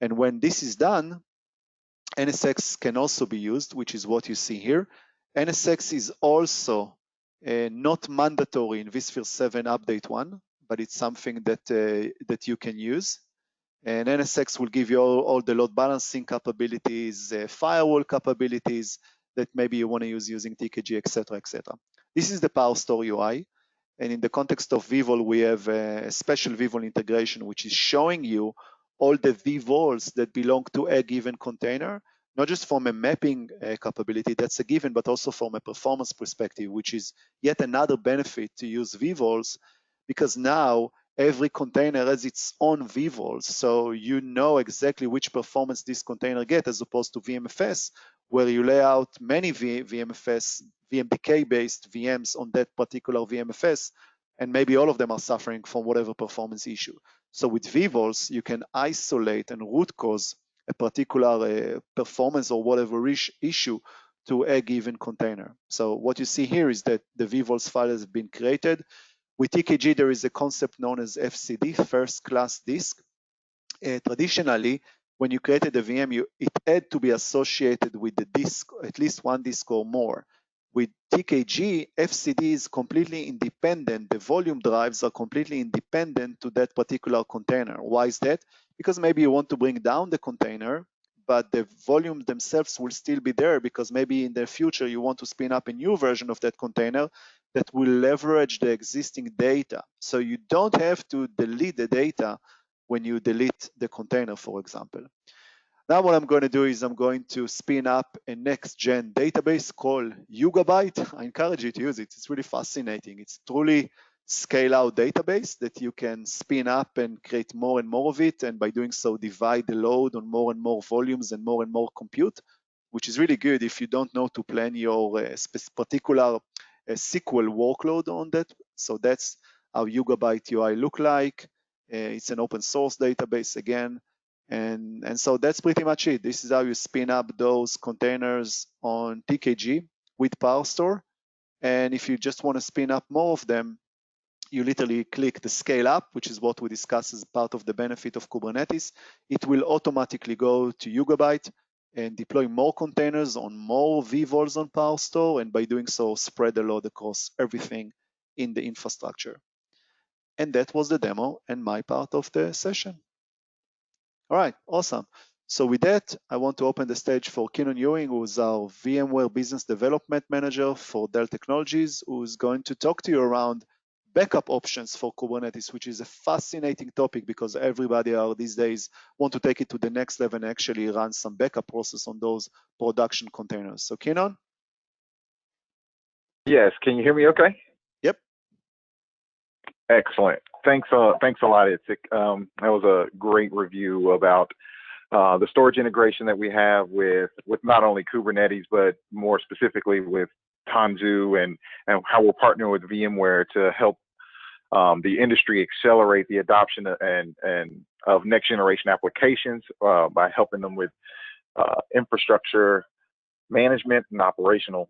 And when this is done, NSX can also be used, which is what you see here. NSX is also not mandatory in vSphere 7 update 1, but it's something that you can use. And NSX will give you all the load balancing capabilities, firewall capabilities that maybe you want to use using TKG, etc., etc. This is the PowerStore UI. And in the context of vVol, we have a special vVol integration, which is showing you all the vVols that belong to a given container, not just from a mapping capability, that's a given, but also from a performance perspective, which is yet another benefit to use vVols, because now every container has its own vVols, so you know exactly which performance this container gets, as opposed to VMFS, where you lay out many VMFS, VMDK-based VMs on that particular VMFS, and maybe all of them are suffering from whatever performance issue. So with vVols, you can isolate and root cause a particular performance or whatever issue to a given container. So what you see here is that the vVols file has been created. With TKG, there is a concept known as FCD, first class disk. Traditionally, when you created a VM, it had to be associated with the disk, at least one disk or more. With TKG, FCD is completely independent. The volume drives are completely independent to that particular container. Why is that? Because maybe you want to bring down the container, but the volumes themselves will still be there, because maybe in the future you want to spin up a new version of that container that will leverage the existing data. So you don't have to delete the data when you delete the container, for example. Now what I'm going to do is I'm going to spin up a next-gen database called Yugabyte. I encourage you to use it. It's really fascinating. It's truly scale-out database that you can spin up and create more and more of it, and by doing so divide the load on more and more volumes and more compute, which is really good if you don't know to plan your particular SQL workload on that. So that's how Yugabyte UI look like. It's an open source database again. And so that's pretty much it. This is how you spin up those containers on TKG with PowerStore. And if you just want to spin up more of them, you literally click the scale up, which is what we discussed as part of the benefit of Kubernetes. It will automatically go to Yugabyte and deploy more containers on more vVols on PowerStore, and by doing so, spread the load across everything in the infrastructure. And that was the demo and my part of the session. All right, awesome. So with that, I want to open the stage for Keenan Ewing, who is our VMware Business Development Manager for Dell Technologies, who is going to talk to you around backup options for Kubernetes, which is a fascinating topic because everybody these days want to take it to the next level and actually run some backup process on those production containers. So Keenan? Yes, can you hear me okay? Yep. Excellent. Thanks a lot, Itzik. That was a great review about the storage integration that we have with not only Kubernetes, but more specifically with Tanzu and how we're partnering with VMware to help the industry accelerate the adoption of next generation applications by helping them with infrastructure management and operational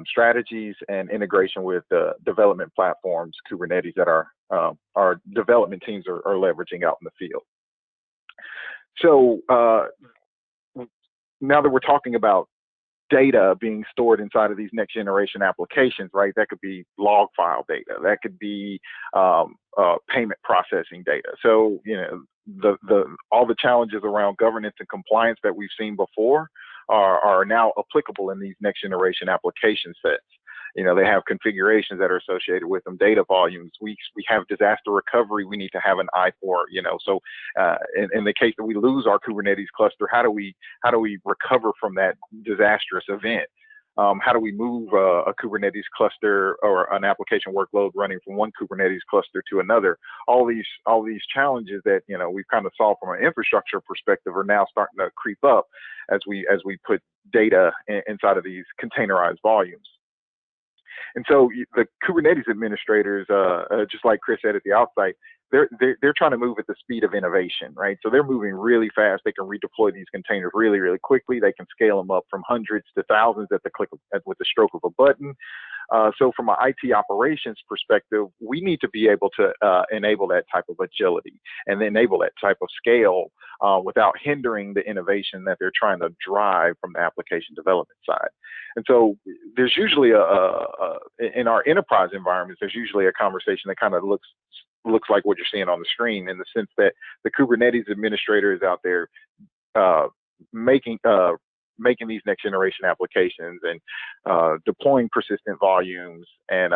strategies and integration with development platforms, Kubernetes, that our development teams are leveraging out in the field. So now that we're talking about data being stored inside of these next generation applications, right? That could be log file data, that could be payment processing data. So, you know, all the challenges around governance and compliance that we've seen before are now applicable in these next generation application sets. You know, they have configurations that are associated with them, data volumes. We have disaster recovery we need to have an eye for, you know. So in the case that we lose our Kubernetes cluster, how do we recover from that disastrous event? How do we move a Kubernetes cluster or an application workload running from one Kubernetes cluster to another? All these challenges that, you know, we've kind of solved from an infrastructure perspective are now starting to creep up as we put data inside of these containerized volumes. And so the Kubernetes administrators, just like Chris said at the outset, they're trying to move at the speed of innovation, right? So they're moving really fast. They can redeploy these containers really, really quickly. They can scale them up from hundreds to thousands with the stroke of a button. So from an IT operations perspective, we need to be able to enable that type of agility and enable that type of scale without hindering the innovation that they're trying to drive from the application development side. And so there's usually in our enterprise environments, there's usually a conversation that kind of looks like what you're seeing on the screen, in the sense that the Kubernetes administrator is out there making these next generation applications and deploying persistent volumes and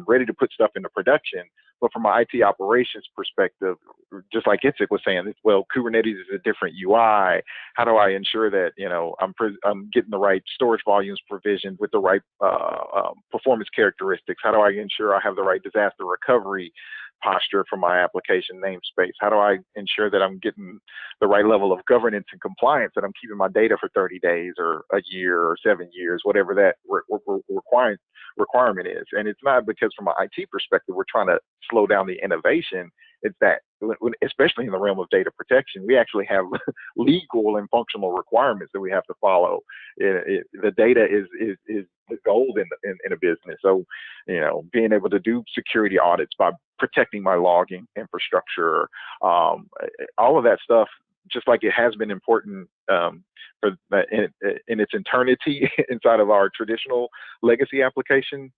ready to put stuff into production. But from an IT operations perspective, just like Itzik was saying, well, Kubernetes is a different UI. How do I ensure that, you know, I'm getting the right storage volumes provisioned with the right performance characteristics? How do I ensure I have the right disaster recovery posture for my application namespace? How do I ensure that I'm getting the right level of governance and compliance, that I'm keeping my data for 30 days or a year or 7 years, whatever that requirement is? And it's not because from an IT perspective, we're trying to slow down the innovation. It's that, especially in the realm of data protection, we actually have legal and functional requirements that we have to follow. The data is the gold in a business. So, you know, being able to do security audits by protecting my logging infrastructure, all of that stuff, just like it has been important in its eternity inside of our traditional legacy application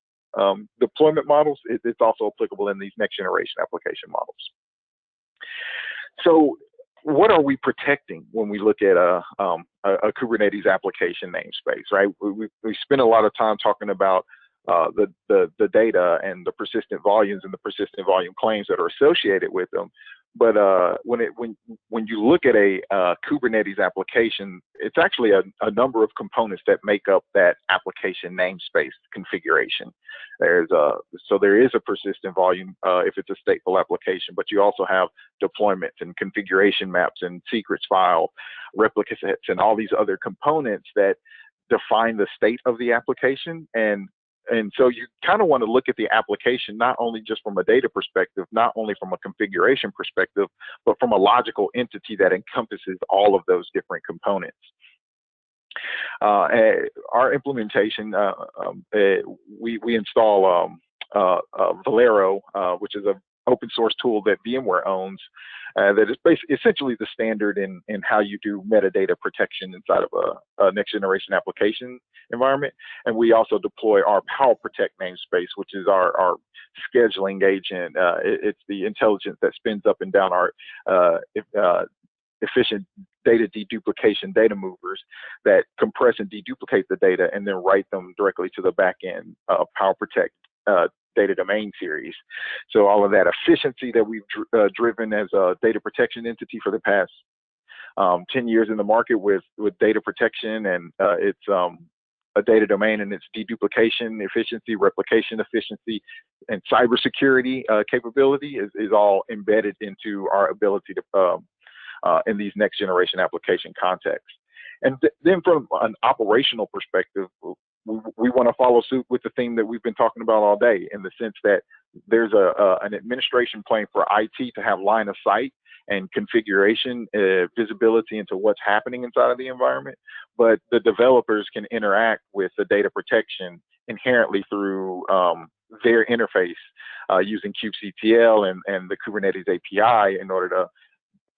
deployment models, it's also applicable in these next generation application models. So what are we protecting when we look at a Kubernetes application namespace, right? We spend a lot of time talking about the data and the persistent volumes and the persistent volume claims that are associated with them. But when you look at a Kubernetes application, it's actually a number of components that make up that application namespace configuration. So there is a persistent volume if it's a stateful application, but you also have deployments and configuration maps and secrets file, replica sets, and all these other components that define the state of the application. And so you kind of want to look at the application, not only just from a data perspective, not only from a configuration perspective, but from a logical entity that encompasses all of those different components. Our implementation, we install Valero, which is an open source tool that VMware owns, that is essentially the standard in how you do metadata protection inside of a next generation application environment. And we also deploy our PowerProtect namespace, which is our scheduling agent. It's the intelligence that spins up and down our efficient data deduplication data movers that compress and deduplicate the data and then write them directly to the back end PowerProtect data domain series. So all of that efficiency that we've driven as a data protection entity for the past 10 years in the market with data protection and its a data domain and its deduplication efficiency, replication efficiency, and cybersecurity capability is all embedded into our ability to in these next generation application contexts. And then from an operational perspective, we want to follow suit with the theme that we've been talking about all day, in the sense that there's an administration plane for IT to have line of sight and configuration visibility into what's happening inside of the environment, but the developers can interact with the data protection inherently through their interface using kubectl and the Kubernetes API in order to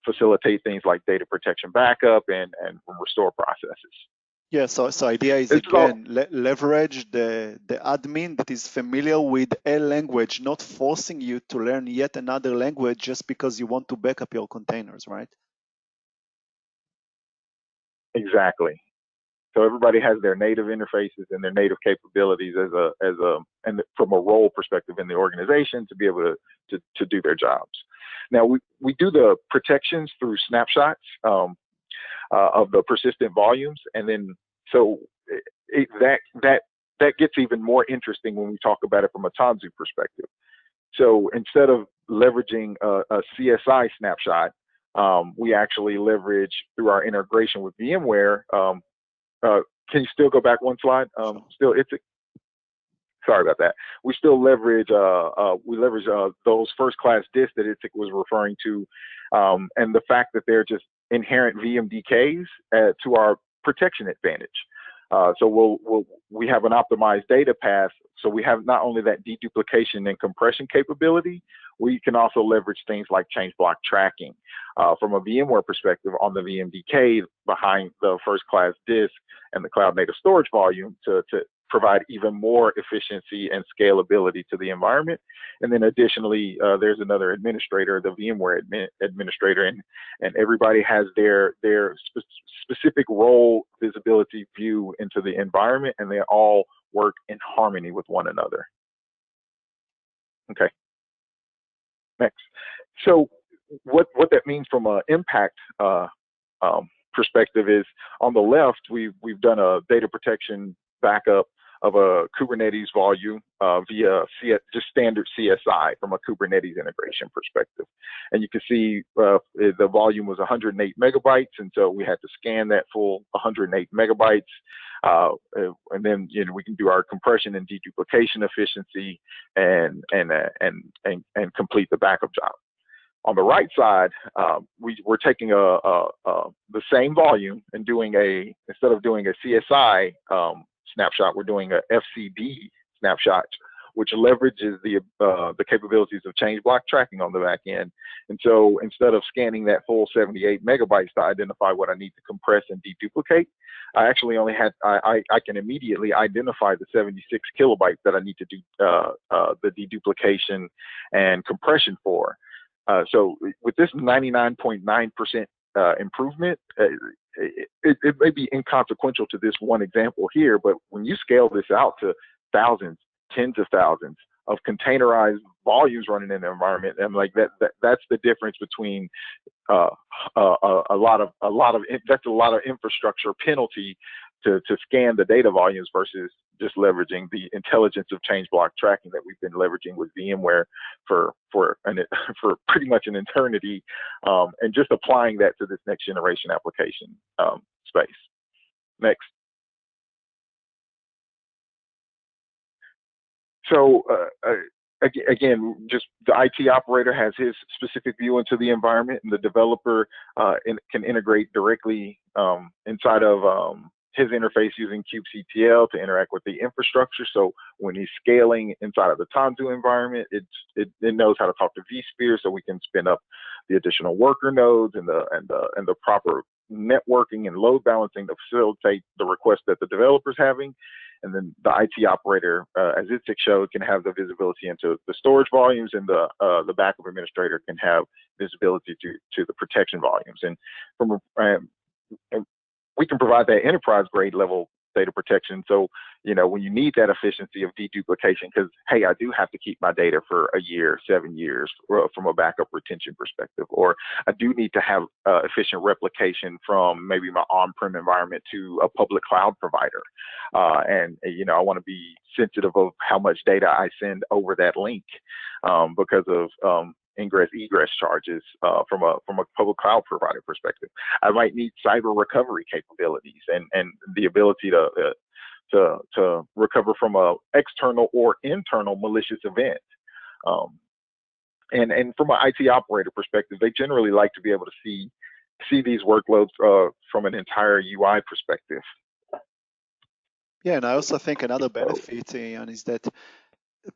facilitate things like data protection backup and restore processes. Yeah, so idea is again leverage the admin that is familiar with a language, not forcing you to learn yet another language just because you want to back up your containers, right? Exactly. So everybody has their native interfaces and their native capabilities and from a role perspective in the organization to be able to do their jobs. Now we do the protections through snapshots of the persistent volumes, and then so that gets even more interesting when we talk about it from a Tanzu perspective. So instead of leveraging a CSI snapshot, we actually leverage through our integration with VMware. Can you still go back one slide? Sorry about that. We still leverage those first class disks that Itzik was referring to, and the fact that they're just inherent VMDKs to our protection advantage. So we have an optimized data path So we have not only that deduplication and compression capability, we can also leverage things like change block tracking. From a VMware perspective, on the VMDK behind the first class disk and the cloud native storage volume to provide even more efficiency and scalability to the environment. And then additionally, there's another administrator, the VMware administrator, and everybody has their specific role visibility view into the environment, and they all work in harmony with one another. Okay, next. So what that means from an impact perspective is, on the left, we've done a data protection backup of a Kubernetes volume via just standard CSI from a Kubernetes integration perspective. And you can see the volume was 108 megabytes, and so we had to scan that full 108 megabytes. And then we can do our compression and deduplication efficiency and complete the backup job. On the right side, we're taking the same volume and instead of doing a CSI snapshot, we're doing a FCD snapshot, which leverages the capabilities of change block tracking on the back end. And so instead of scanning that full 78 megabytes to identify what I need to compress and deduplicate, I actually only I can immediately identify the 76 kilobytes that I need to do the deduplication and compression for. So with this 99.9% improvement, it may be inconsequential to this one example here, but when you scale this out to thousands, tens of thousands of containerized volumes running in the environment, and like that's the difference between a lot of infrastructure penalty to scan the data volumes versus just leveraging the intelligence of change block tracking that we've been leveraging with VMware for pretty much an eternity, and just applying that to this next generation application space. Next. So again, just the IT operator has his specific view into the environment, and the developer can integrate directly inside of his interface using kubectl to interact with the infrastructure. So when he's scaling inside of the Tanzu environment, it knows how to talk to vSphere, so we can spin up the additional worker nodes and the proper networking and load balancing to facilitate the request that the developer's having. And then the IT operator, as Itzik showed, can have the visibility into the storage volumes, and the backup administrator can have visibility to the protection volumes. And from we can provide that enterprise grade level data protection. So, when you need that efficiency of deduplication, because, hey, I do have to keep my data for a year, 7 years from a backup retention perspective, or I do need to have efficient replication from maybe my on-prem environment to a public cloud provider. And, I want to be sensitive of how much data I send over that link because of ingress egress charges from a public cloud provider perspective. I might need cyber recovery capabilities and the ability to recover from a external or internal malicious event. And from an IT operator perspective, they generally like to be able to see these workloads from an entire UI perspective. Yeah, and I also think another benefit, Ian, is that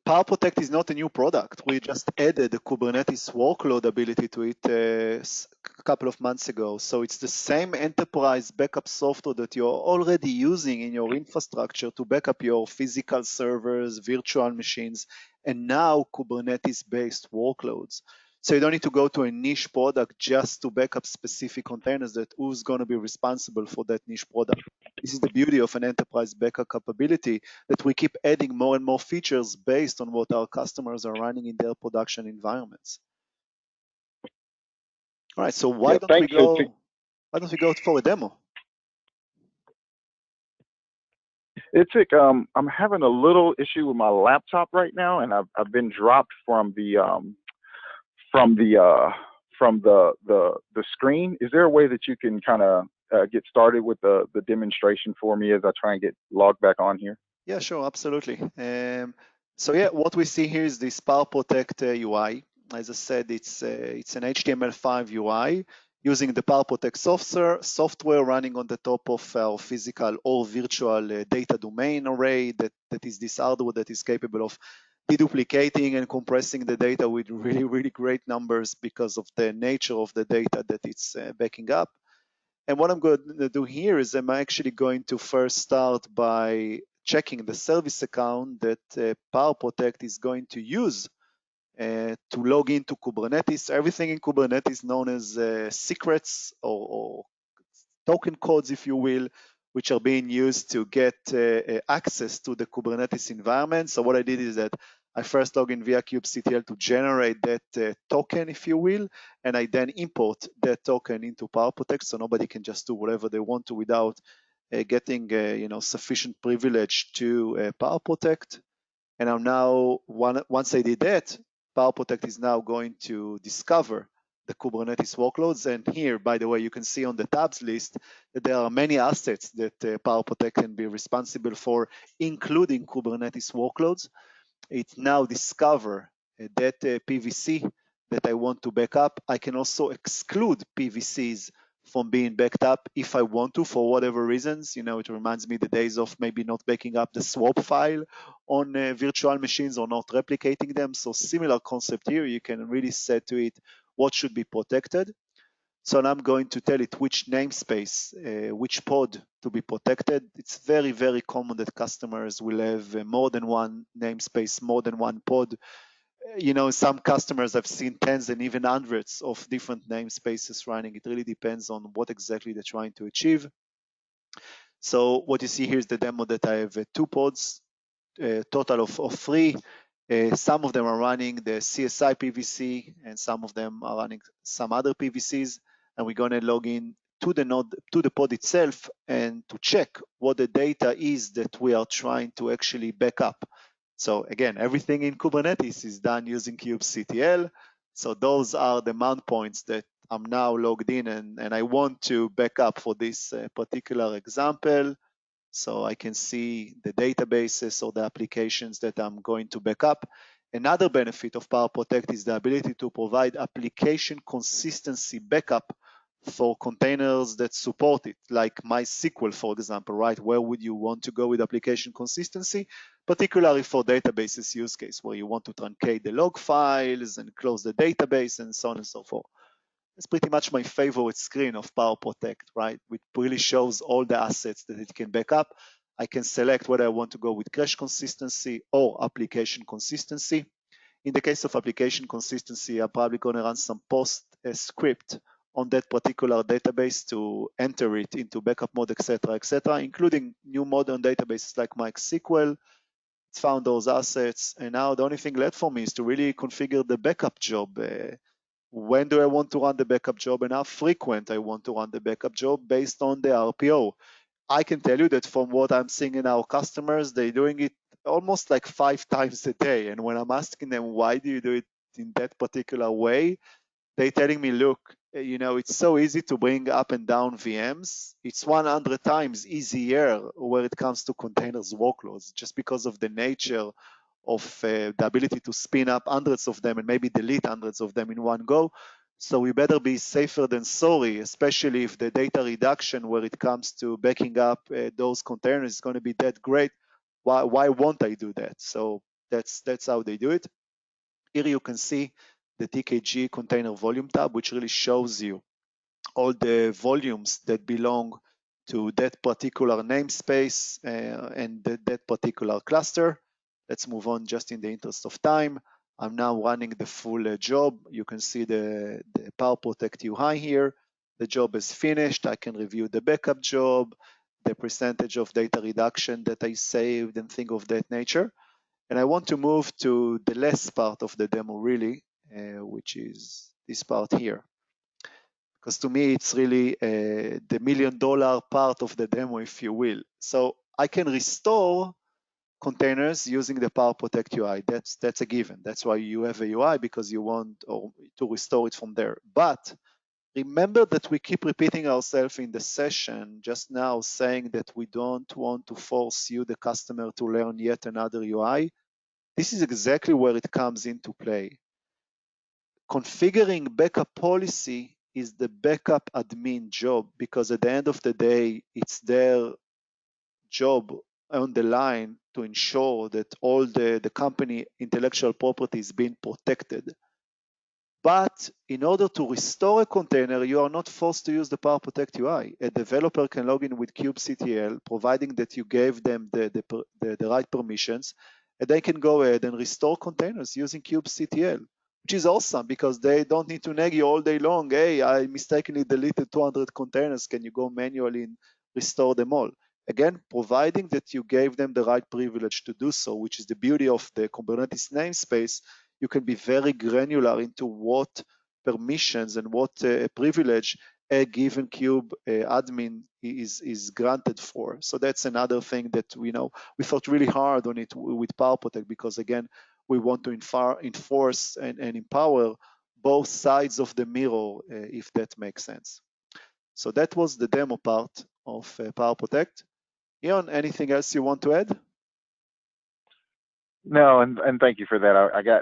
PowerProtect is not a new product. We just added the Kubernetes workload ability to it a couple of months ago. So it's the same enterprise backup software that you're already using in your infrastructure to back up your physical servers, virtual machines, and now Kubernetes-based workloads. So you don't need to go to a niche product just to back up specific containers that who's going to be responsible for that niche product. This is the beauty of an enterprise backup capability, that we keep adding more and more features based on what our customers are running in their production environments. All right, so why don't we go for a demo? Itzik, I'm having a little issue with my laptop right now, and I've been dropped from the screen. Is there a way that you can kind of get started with the demonstration for me as I try and get logged back on here? Yeah, sure, absolutely. So yeah, what we see here is this PowerProtect UI. As I said, it's an HTML5 UI. using the PowerProtect software running on the top of our physical or virtual data domain array that is this hardware that is capable of deduplicating and compressing the data with really, really great numbers because of the nature of the data that it's backing up. And what I'm going to do here is I'm actually going to first start by checking the service account that PowerProtect is going to use to log into Kubernetes. Everything in Kubernetes known as secrets or token codes, if you will, which are being used to get access to the Kubernetes environment. So what I did is that I first log in via kubectl to generate that token, if you will, and I then import that token into PowerProtect so nobody can just do whatever they want to without getting sufficient privilege to PowerProtect. And I'm now, once I did that, PowerProtect is now going to discover the Kubernetes workloads. And here, by the way, you can see on the tabs list that there are many assets that PowerProtect can be responsible for, including Kubernetes workloads. It now discover that PVC that I want to back up. I can also exclude PVCs from being backed up if I want to, for whatever reasons. It reminds me the days of maybe not backing up the swap file on virtual machines or not replicating them. So similar concept here, you can really set to it what should be protected. So now I'm going to tell it which namespace, which pod to be protected. It's very, very common that customers will have more than one namespace, more than one pod. Some customers I've seen tens and even hundreds of different namespaces running. It really depends on what exactly they're trying to achieve. So what you see here is the demo that I have 2 pods, total of 3. Some of them are running the CSI PVC and some of them are running some other PVCs. And we're going to log in to the node, to the pod itself, and to check what the data is that we are trying to actually back up. So again, everything in Kubernetes is done using kubectl. So those are the mount points that I'm now logged in and I want to back up for this particular example. So I can see the databases or the applications that I'm going to back up. Another benefit of PowerProtect is the ability to provide application consistency backup for containers that support it, like MySQL, for example, right? Where would you want to go with application consistency, particularly for databases use case, where you want to truncate the log files and close the database and so on and so forth. It's pretty much my favorite screen of PowerProtect, right? Which really shows all the assets that it can back up. I can select whether I want to go with cache consistency or application consistency. In the case of application consistency, I'm probably going to run some post script on that particular database to enter it into backup mode, etc., including new modern databases like MySQL. It's found those assets, and now the only thing left for me is to really configure the backup job. When do I want to run the backup job and how frequent I want to run the backup job based on the RPO. I can tell you that from what I'm seeing in our customers, they're doing it almost like 5 times a day. And when I'm asking them, why do you do it in that particular way? They're telling me, look, it's so easy to bring up and down VMs. It's 100 times easier when it comes to containers workloads, just because of the nature of the ability to spin up hundreds of them and maybe delete hundreds of them in one go. So we better be safer than sorry, especially if the data reduction where it comes to backing up those containers is going to be that great. Why won't I do that? So that's how they do it. Here you can see the TKG container volume tab, which really shows you all the volumes that belong to that particular namespace and that particular cluster. Let's move on just in the interest of time. I'm now running the full job. You can see the PowerProtect UI here. The job is finished. I can review the backup job, the percentage of data reduction that I saved and things of that nature. And I want to move to the last part of the demo really, which is this part here. Because to me, it's really the $1 million part of the demo, if you will. So I can restore containers using the PowerProtect UI. That's a given. That's why you have a UI, because you want to restore it from there. But remember that we keep repeating ourselves in the session just now, saying that we don't want to force you, the customer, to learn yet another UI. This is exactly where it comes into play. Configuring backup policy is the backup admin job, because at the end of the day, it's their job on the line to ensure that all the company intellectual property is being protected. But in order to restore a container, you are not forced to use the PowerProtect UI. A developer can log in with kubectl, providing that you gave them the right permissions, and they can go ahead and restore containers using kubectl, which is awesome because they don't need to nag you all day long. Hey, I mistakenly deleted 200 containers. Can you go manually and restore them all? Again, providing that you gave them the right privilege to do so, which is the beauty of the Kubernetes namespace. You can be very granular into what permissions and what privilege a given kube admin is granted for. So that's another thing that we thought really hard on it with PowerProtect, because again, we want to enforce and empower both sides of the mirror, if that makes sense. So that was the demo part of PowerProtect. Ian, anything else you want to add? No, and thank you for that.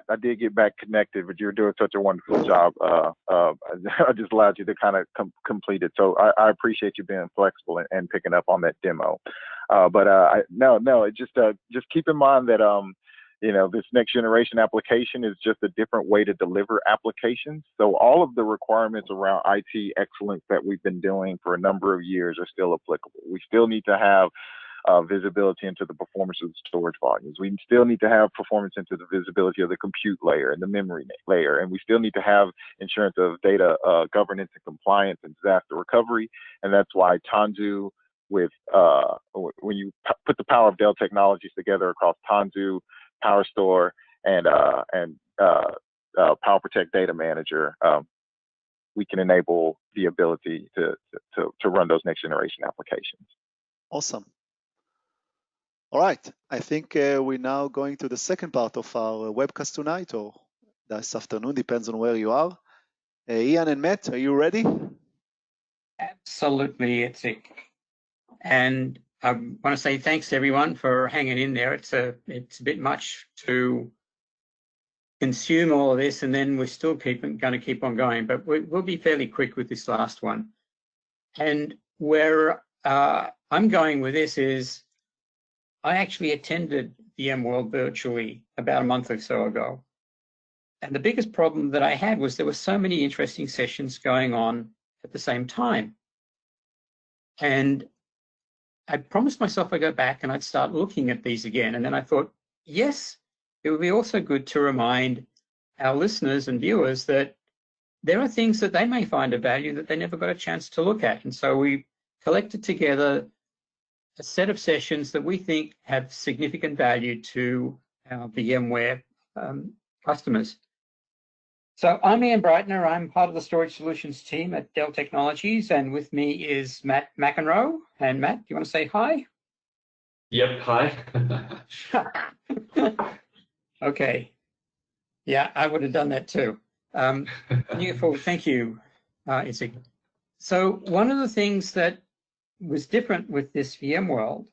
I did get back connected, but you're doing such a wonderful job. I just allowed you to kind of complete it. So I appreciate you being flexible and picking up on that demo. Just keep in mind that this next generation application is just a different way to deliver applications. So all of the requirements around IT excellence that we've been doing for a number of years are still applicable. We still need to have visibility into the performance of the storage volumes. We still need to have performance into the visibility of the compute layer and the memory layer. And we still need to have insurance of data governance and compliance and disaster recovery. And that's why Tanzu, when you put the power of Dell Technologies together across Tanzu, PowerStore, and PowerProtect Data Manager, we can enable the ability to run those next generation applications. Awesome. All right, I think we're now going to the second part of our webcast tonight, or this afternoon, depends on where you are. Ian and Matt, are you ready? Absolutely, Itzik. And I want to say thanks everyone for hanging in there. It's a bit much to consume all of this, and then we're still going to keep on going, but we'll be fairly quick with this last one. And where I'm going with this is, I actually attended VMworld virtually about a month or so ago. And the biggest problem that I had was there were so many interesting sessions going on at the same time. And I promised myself I'd go back and I'd start looking at these again. And then I thought, yes, it would be also good to remind our listeners and viewers that there are things that they may find of value that they never got a chance to look at. And so we collected together a set of sessions that we think have significant value to our VMware customers. So I'm Ian Breitner. I'm part of the storage solutions team at Dell Technologies, and with me is Matt McEnroe. And Matt, do you want to say hi? Yep, hi. Okay. Yeah, I would have done that too. Thank you, Itzik. So one of the things that was different with this VMworld,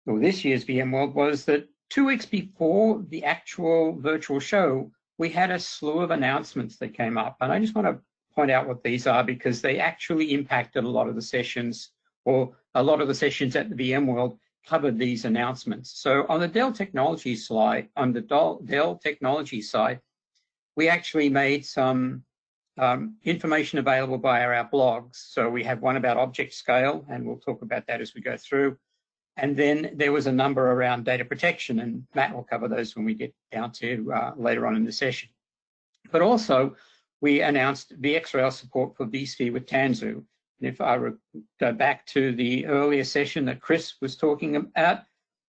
or this year's VMworld, was that 2 weeks before the actual virtual show, we had a slew of announcements that came up. And I just want to point out what these are because they actually impacted a lot of the sessions, or a lot of the sessions at the VMworld covered these announcements. So on the Dell Technologies slide, on the Dell Technologies side, we actually made some information available via our blogs. So we have one about object scale, and we'll talk about that as we go through. And then there was a number around data protection, and Matt will cover those when we get down to later on in the session. But also, we announced VxRail support for vSphere with Tanzu. And if I go back to the earlier session that Chris was talking about,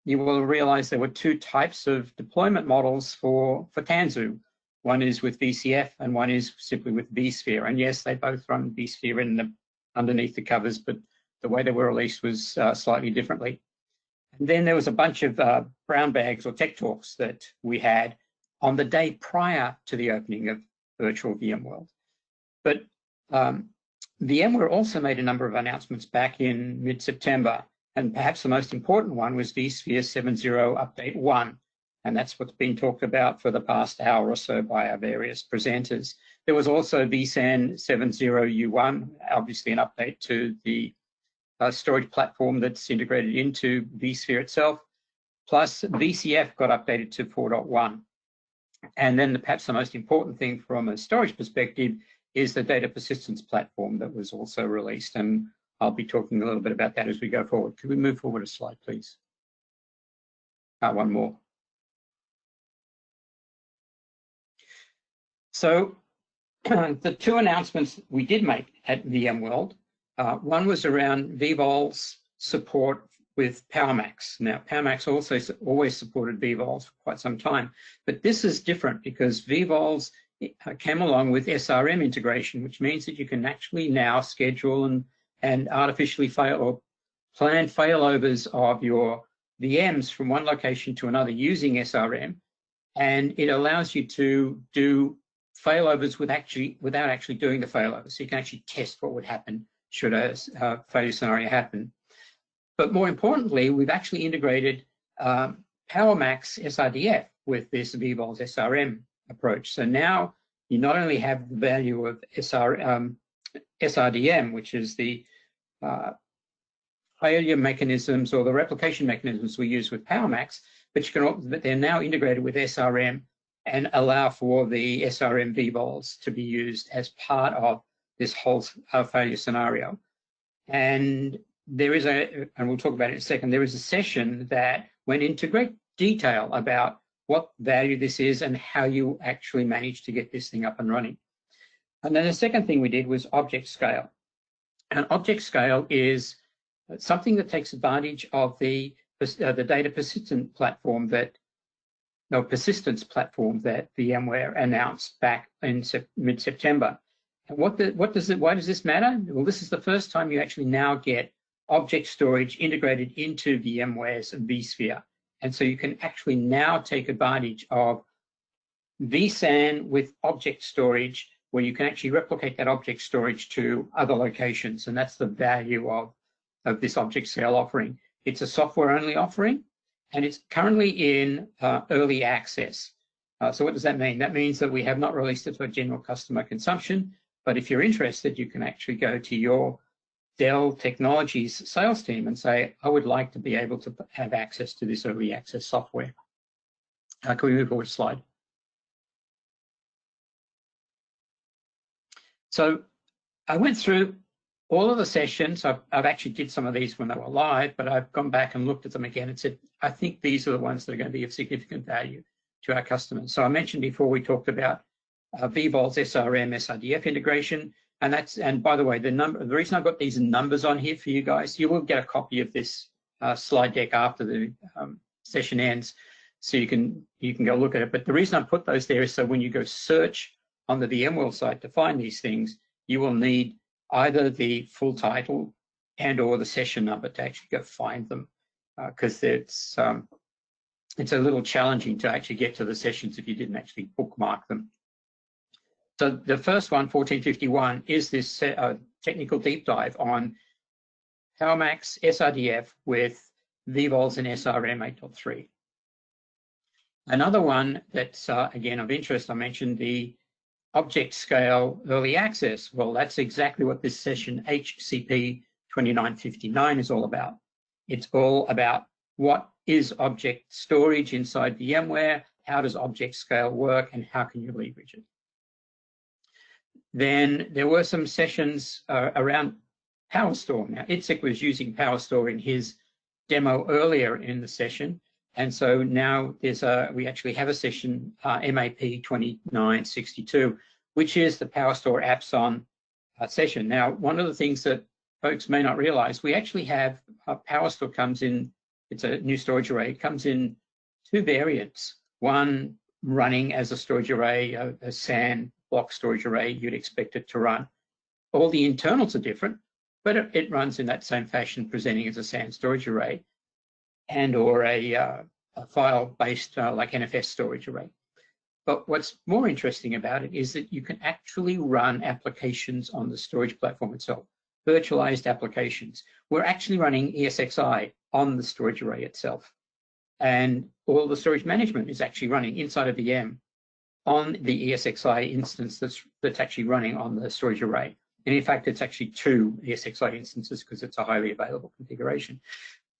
you will realize there were 2 types of deployment models for Tanzu. One is with VCF and one is simply with vSphere. And yes, they both run vSphere underneath the covers, but the way they were released was slightly differently. And then there was a bunch of brown bags or tech talks that we had on the day prior to the opening of virtual VMworld. But VMware also made a number of announcements back in mid-September, and perhaps the most important one was vSphere 7.0 Update 1. And that's what's been talked about for the past hour or so by our various presenters. There was also vSAN 70U1, obviously an update to the storage platform that's integrated into vSphere itself, plus VCF got updated to 4.1. And then perhaps the most important thing from a storage perspective is the data persistence platform that was also released. And I'll be talking a little bit about that as we go forward. Could we move forward a slide, please? One more. So the two announcements we did make at VMworld, one was around vVols support with PowerMax. Now, PowerMax also always supported vVols for quite some time, but this is different because vVols came along with SRM integration, which means that you can actually now schedule and artificially fail or plan failovers of your VMs from one location to another using SRM, and it allows you to do failovers without actually doing the failover. So you can actually test what would happen should a failure scenario happen. But more importantly, we've actually integrated PowerMax SRDF with this vVols SRM approach. So now you not only have the value of SRDM, which is the failure mechanisms or the replication mechanisms we use with PowerMax, but they're now integrated with SRM and allow for the SRM vVols to be used as part of this whole failure scenario. And there is and we'll talk about it in a second, there is a session that went into great detail about what value this is and how you actually manage to get this thing up and running. And then the second thing we did was object scale. And object scale is something that takes advantage of the data persistence platform that VMware announced back in mid-September. And why does this matter? Well, this is the first time you actually now get object storage integrated into VMware's vSphere. And so you can actually now take advantage of vSAN with object storage, where you can actually replicate that object storage to other locations. And that's the value of this object scale offering. It's a software-only offering, and it's currently in early access. So what does that mean? That means that we have not released it for general customer consumption, but if you're interested, you can actually go to your Dell Technologies sales team and say, I would like to be able to have access to this early access software. Can we move forward a slide? So I went through all of the sessions. I've actually did some of these when they were live, but I've gone back and looked at them again and said, I think these are the ones that are going to be of significant value to our customers. So I mentioned before, we talked about vVols SRM SRDF integration. And by the way, the reason I've got these numbers on here for you guys, you will get a copy of this slide deck after the session ends, so you can go look at it. But the reason I put those there is so when you go search on the VMworld site to find these things, you will need either the full title and or the session number to actually go find them, because it's a little challenging to actually get to the sessions if you didn't actually bookmark them. So the first one, 1451, is this technical deep dive on PowerMax SRDF with vVols and SRM 8.3. Another one that's, again, of interest, I mentioned the object scale early access. Well, that's exactly what this session HCP 2959 is all about. It's all about what is object storage inside VMware, how does object scale work, and how can you leverage it. Then there were some sessions around PowerStore. Now, Itzik was using PowerStore in his demo earlier in the session, and so now we actually have a session, MAP 2962, which is the PowerStore apps on session. Now, one of the things that folks may not realize, we actually have PowerStore comes in, it's a new storage array, it comes in two variants. One running as a storage array, a SAN block storage array you'd expect it to run. All the internals are different, but it runs in that same fashion, presenting as a SAN storage array and or a file-based like NFS storage array. But what's more interesting about it is that you can actually run applications on the storage platform itself, virtualized applications. We're actually running ESXi on the storage array itself. And all the storage management is actually running inside a VM on the ESXi instance that's actually running on the storage array. And in fact, it's actually 2 ESXi instances because it's a highly available configuration.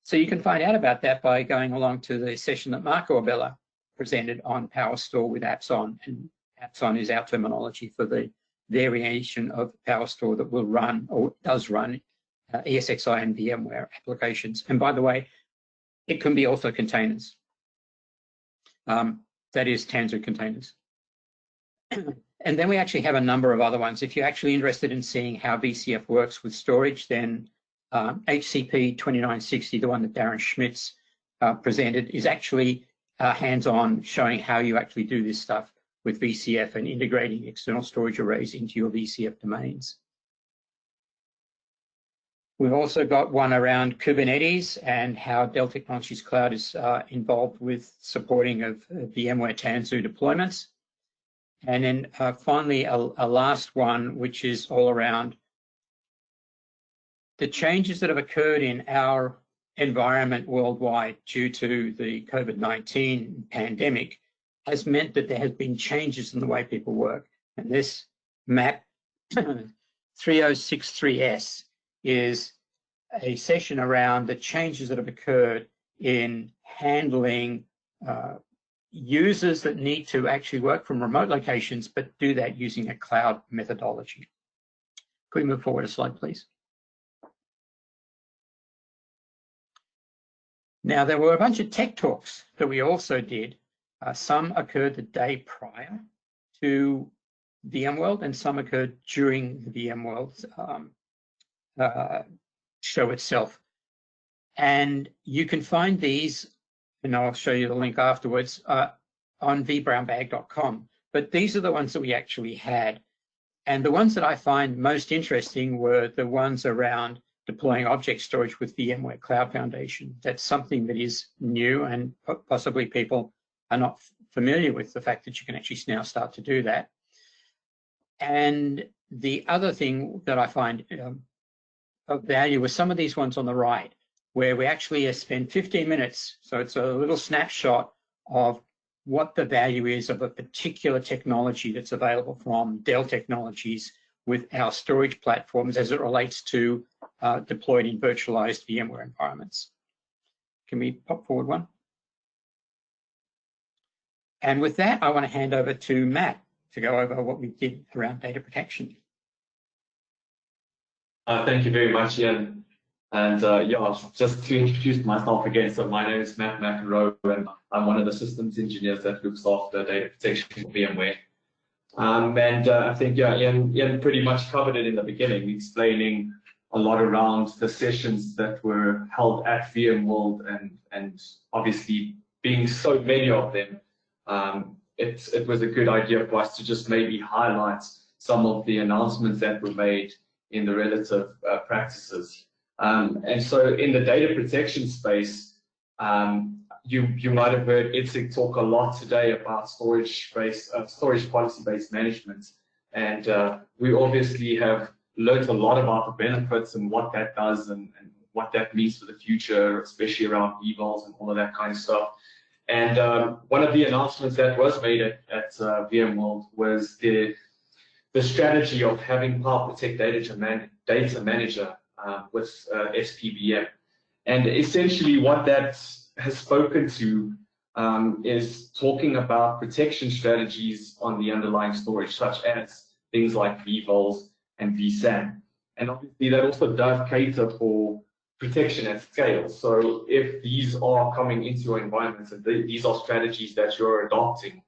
So you can find out about that by going along to the session that Marco Abella presented on PowerStore with apps on. And apps on is our terminology for the variation of PowerStore that will run or does run ESXi and VMware applications. And by the way, it can be also containers. That is Tanzu containers. And then we actually have a number of other ones. If you're actually interested in seeing how VCF works with storage, then HCP 2960, the one that Darren Schmitz presented, is actually hands-on, showing how you actually do this stuff with VCF and integrating external storage arrays into your VCF domains. We've also got one around Kubernetes and how Dell Technologies Cloud is involved with supporting of VMware Tanzu deployments. And then finally, a last one, which is all around the changes that have occurred in our environment worldwide due to the COVID-19 pandemic has meant that there has been changes in the way people work. And this map 3063S is a session around the changes that have occurred in handling users that need to actually work from remote locations, but do that using a cloud methodology. Could we move forward a slide, please? Now, there were a bunch of tech talks that we also did. Some occurred the day prior to VMworld, and some occurred during the VMworld show itself. And you can find these, and I'll show you the link afterwards, on vbrownbag.com. But these are the ones that we actually had. And the ones that I find most interesting were the ones around deploying object storage with VMware Cloud Foundation. That's something that is new, and possibly people are not familiar with the fact that you can actually now start to do that. And the other thing that I find of value was some of these ones on the right, where we actually spend 15 minutes. So it's a little snapshot of what the value is of a particular technology that's available from Dell Technologies with our storage platforms as it relates to deployed in virtualized VMware environments. Can we pop forward one? And with that, I want to hand over to Matt to go over what we did around data protection. Thank you very much, Ian. And yeah, just to introduce myself again, so my name is Matt McEnroe, and I'm one of the systems engineers that looks after data protection for VMware. I think, yeah, Ian pretty much covered it in the beginning, explaining a lot around the sessions that were held at VMworld, and obviously being so many of them, it was a good idea for us to just maybe highlight some of the announcements that were made in the relative practices. And so in the data protection space, you might have heard Itzig talk a lot today about storage policy-based management. And we obviously have learned a lot about the benefits and what that does and what that means for the future, especially around vVols and all of that kind of stuff. And one of the announcements that was made at VMworld was the strategy of having PowerProtect Data Manager with SPVM. And essentially what that has spoken to is talking about protection strategies on the underlying storage, such as things like vVols and vSAN. And obviously that also does cater for protection at scale. So if these are coming into your environment and these are strategies that you're adopting,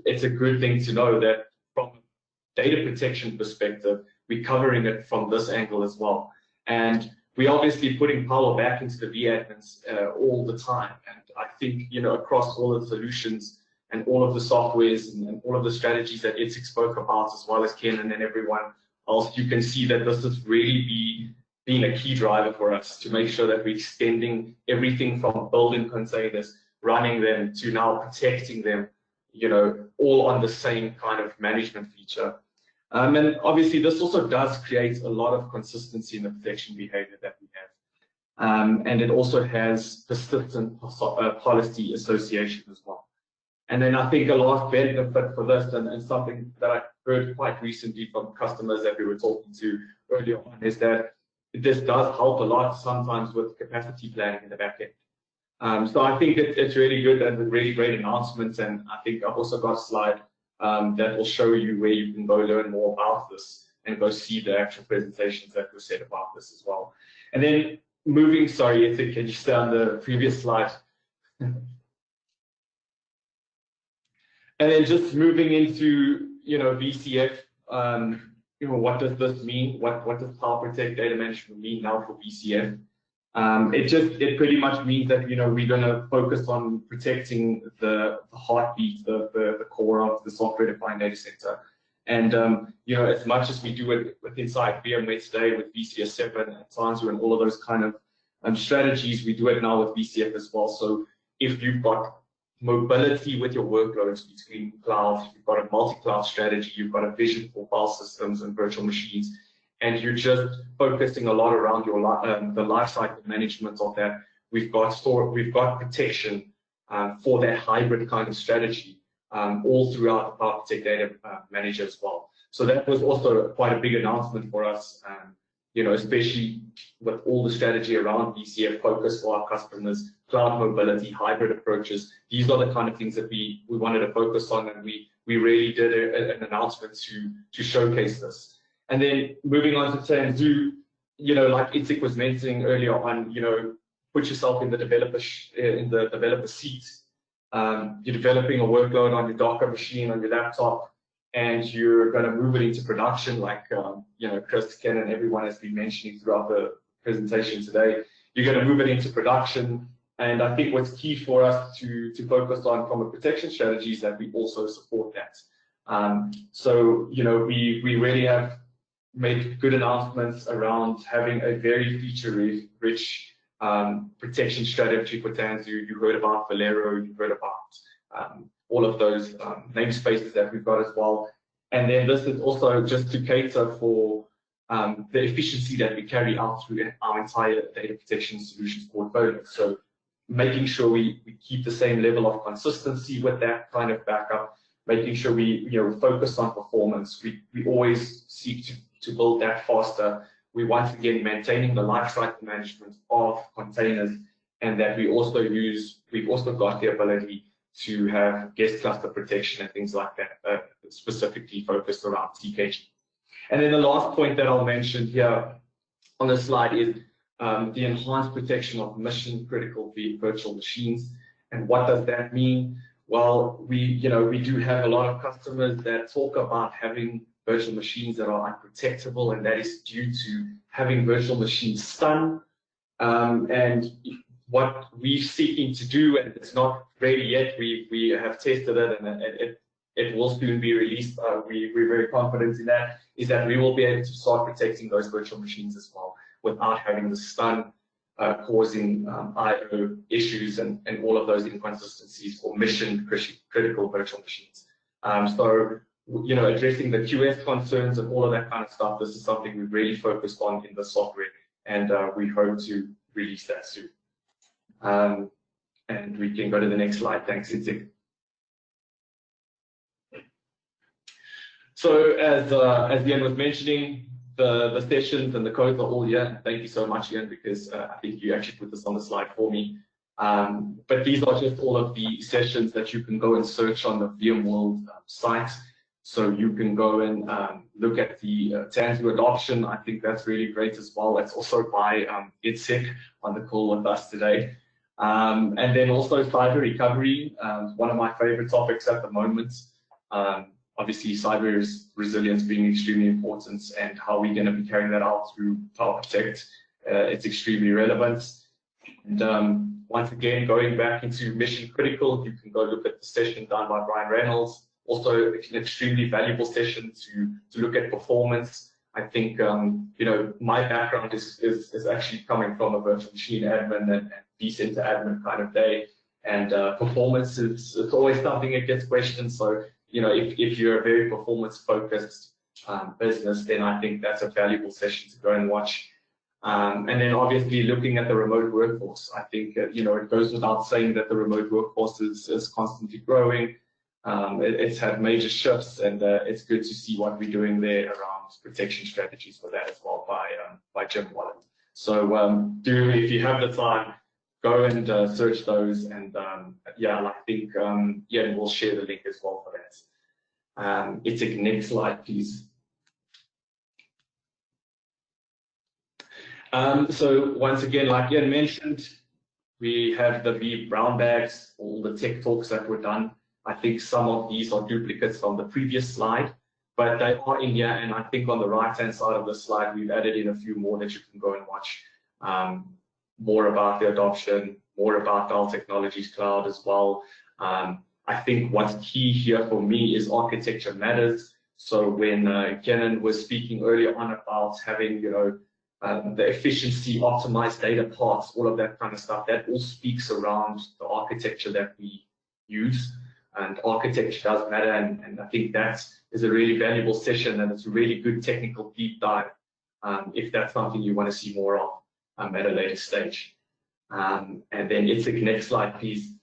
it's a good thing to know that from a data protection perspective, we're covering it from this angle as well. And we're obviously putting power back into the vAdmins all the time. And I think, you know, across all of the solutions and all of the softwares and all of the strategies that Itzig spoke about, as well as Ken and then everyone else, you can see that this has really been a key driver for us to make sure that we're extending everything from building containers, running them, to now protecting them, you know, all on the same kind of management feature. And obviously this also does create a lot of consistency in the protection behavior that we have. And it also has persistent policy association as well. And then I think a last benefit for this, and something that I heard quite recently from customers that we were talking to earlier on, is that this does help a lot sometimes with capacity planning in the back end. So I think it's really good and a really great announcements. And I think I've also got a slide that will show you where you can go learn more about this and go see the actual presentations that were said about this as well. And then moving, sorry, Itzik, can you stay on the previous slide? And then just moving into, VCF, what does this mean? What does PowerProtect data management mean now for VCF? It pretty much means that, we're going to focus on protecting the heartbeat, the core of the software-defined data center. And, as much as we do it with inside VMware today with VCF 7 and Tanzu and all of those kind of strategies, we do it now with VCF as well. So if you've got mobility with your workloads between clouds, you've got a multi-cloud strategy, you've got a vision for file systems and virtual machines, and you're just focusing a lot around your the lifecycle management of that. We've got protection for that hybrid kind of strategy all throughout the PowerProtect Data Manager as well. So that was also quite a big announcement for us, especially with all the strategy around VCF focus for our customers, cloud mobility, hybrid approaches. These are the kind of things that we wanted to focus on, and we really did an announcement to showcase this. And then moving on to Tanzu, like Itzik was mentioning earlier on, put yourself in the developer seat. You're developing a workload on your Docker machine, on your laptop, and you're going to move it into production, like Chris, Ken, and everyone has been mentioning throughout the presentation today. You're going to move it into production, and I think what's key for us to focus on from a protection strategy is that we also support that. So we really have made good announcements around having a very feature-rich protection strategy for Tanzu. You heard about Valero, you heard about all of those namespaces that we've got as well. And then this is also just to cater for the efficiency that we carry out through our entire data protection solutions portfolio. So making sure we keep the same level of consistency with that kind of backup, making sure we focus on performance. We always seek to build that faster. We once again maintaining the lifecycle management of containers, and that we've also got the ability to have guest cluster protection and things like that, specifically focused around TKG. And then the last point that I'll mention here on the slide is the enhanced protection of mission critical virtual machines. And what does that mean? Well, we do have a lot of customers that talk about having virtual machines that are unprotectable, and that is due to having virtual machines stun. And what we're seeking to do, and it's not ready yet, we have tested it, and it will soon be released. We're very confident in that, is that we will be able to start protecting those virtual machines as well without having the stun causing I/O issues and all of those inconsistencies for mission critical virtual machines. So addressing the QS concerns and all of that kind of stuff, this is something we've really focused on in the software, and we hope to release that soon. And we can go to the next slide. Thanks, Itzik. So as Ian was mentioning, the sessions and the codes are all here. Thank you so much, Ian, because I think you actually put this on the slide for me. But these are just all of the sessions that you can go and search on the VMworld site. So you can go and look at the Tanzu adoption. I think that's really great as well. It's also by Itzik on the call with us today. And then also cyber recovery, one of my favorite topics at the moment. Obviously, cyber resilience being extremely important, and how we're going to be carrying that out through PowerProtect. It's extremely relevant. And once again, going back into mission critical, you can go look at the session done by Brian Reynolds. Also, an extremely valuable session to look at performance. I think my background is actually coming from a virtual machine admin and vCenter admin kind of day, and performance it's always something that gets questioned. So if you're a very performance focused business, then I think that's a valuable session to go and watch. And then obviously looking at the remote workforce, I think, you know, it goes without saying that the remote workforce is constantly growing. It's had major shifts, and it's good to see what we're doing there around protection strategies for that as well by vMworld. So if you have the time, go and search those, and yeah, I think yeah, we'll share the link as well for that. It's a next slide, please. So once again, like Ian mentioned, we have the V brown bags, all the tech talks that were done. I think some of these are duplicates from the previous slide, but they are in here. And I think on the right-hand side of the slide, we've added in a few more that you can go and watch. More about the adoption, more about Dell Technologies Cloud as well. I think what's key here for me is architecture matters. So when Kenan was speaking earlier on about having, you know, the efficiency, optimized data paths, all of that kind of stuff, that all speaks around the architecture that we use. And architecture does matter, and I think that is a really valuable session, and it's a really good technical deep dive if that's something you want to see more of at a later stage. And then it's the next slide, please.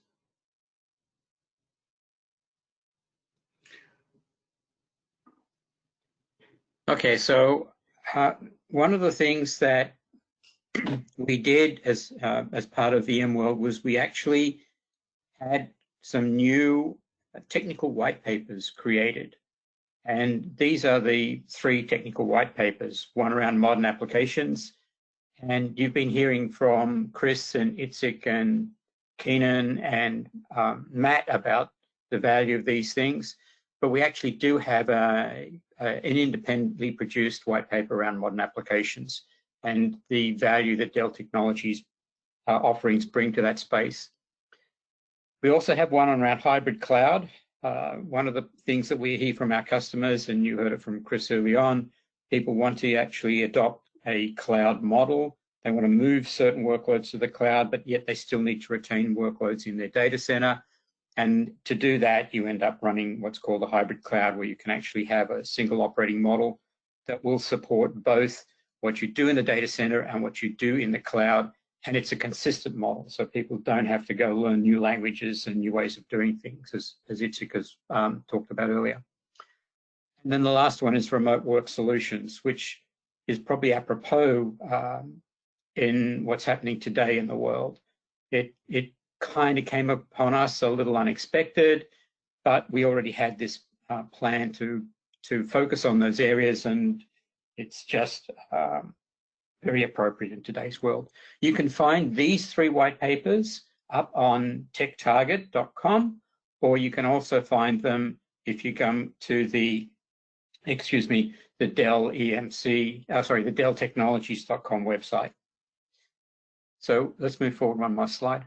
Okay, so one of the things that we did as part of VMworld was we actually had some new technical white papers created. And these are the 3 technical white papers, one around modern applications. And you've been hearing from Chris and Itzik and Keenan and Matt about the value of these things. But we actually do have an independently produced white paper around modern applications and the value that Dell Technologies offerings bring to that space. We also have one around hybrid cloud. One of the things that we hear from our customers, and you heard it from Chris early on, people want to actually adopt a cloud model. They want to move certain workloads to the cloud, but yet they still need to retain workloads in their data center. And to do that, you end up running what's called a hybrid cloud, where you can actually have a single operating model that will support both what you do in the data center and what you do in the cloud. And it's a consistent model, so people don't have to go learn new languages and new ways of doing things, as Itzik has talked about earlier. And then the last one is remote work solutions, which is probably apropos in what's happening today in the world. It kind of came upon us a little unexpected, but we already had this plan to focus on those areas, and it's just very appropriate in today's world. You can find these 3 white papers up on techtarget.com, or you can also find them if you come to the Dell EMC, the Dell Technologies.com website. So let's move forward one more slide.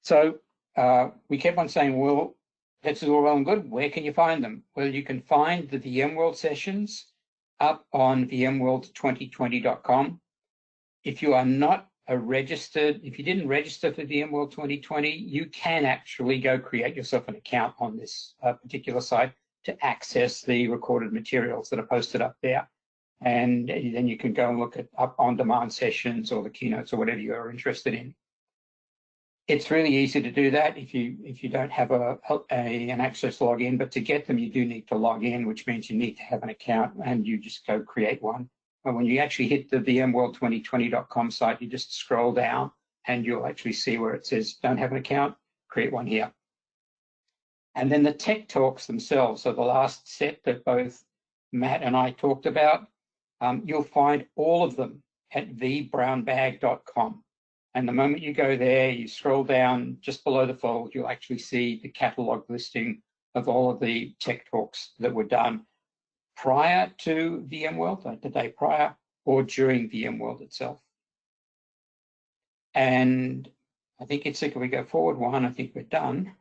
So we kept on saying, well, that's all well and good. Where can you find them? Well, you can find the VMworld sessions up on vmworld2020.com. If you are not if you didn't register for VMworld 2020, you can actually go create yourself an account on this particular site to access the recorded materials that are posted up there. And then you can go and look at up on-demand sessions or the keynotes or whatever you're interested in. It's really easy to do that if you don't have an access login, but to get them, you do need to log in, which means you need to have an account, and you just go create one. And when you actually hit the vmworld2020.com site, you just scroll down and you'll actually see where it says, don't have an account, create one here. And then the tech talks themselves, so the last set that both Matt and I talked about, you'll find all of them at vbrownbag.com. And the moment you go there, you scroll down just below the fold, you'll actually see the catalog listing of all of the tech talks that were done prior to VMworld, like the day prior, or during VMworld itself. And I think it's like, if we go forward one, I think we're done.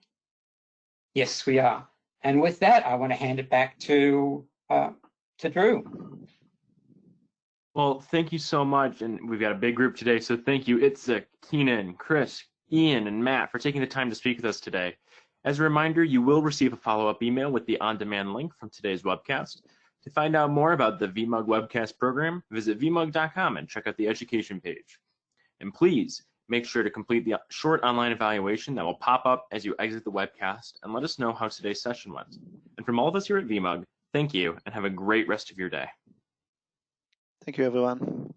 Yes, we are. And with that, I want to hand it back to Drew. Well, thank you so much, and we've got a big group today, so thank you, Itzik, Keenan, Chris, Ian, and Matt for taking the time to speak with us today. As a reminder, you will receive a follow-up email with the on-demand link from today's webcast. To find out more about the vMug webcast program, visit vmug.com and check out the education page. And please make sure to complete the short online evaluation that will pop up as you exit the webcast and let us know how today's session went. And from all of us here at vMug, thank you and have a great rest of your day. Thank you, everyone.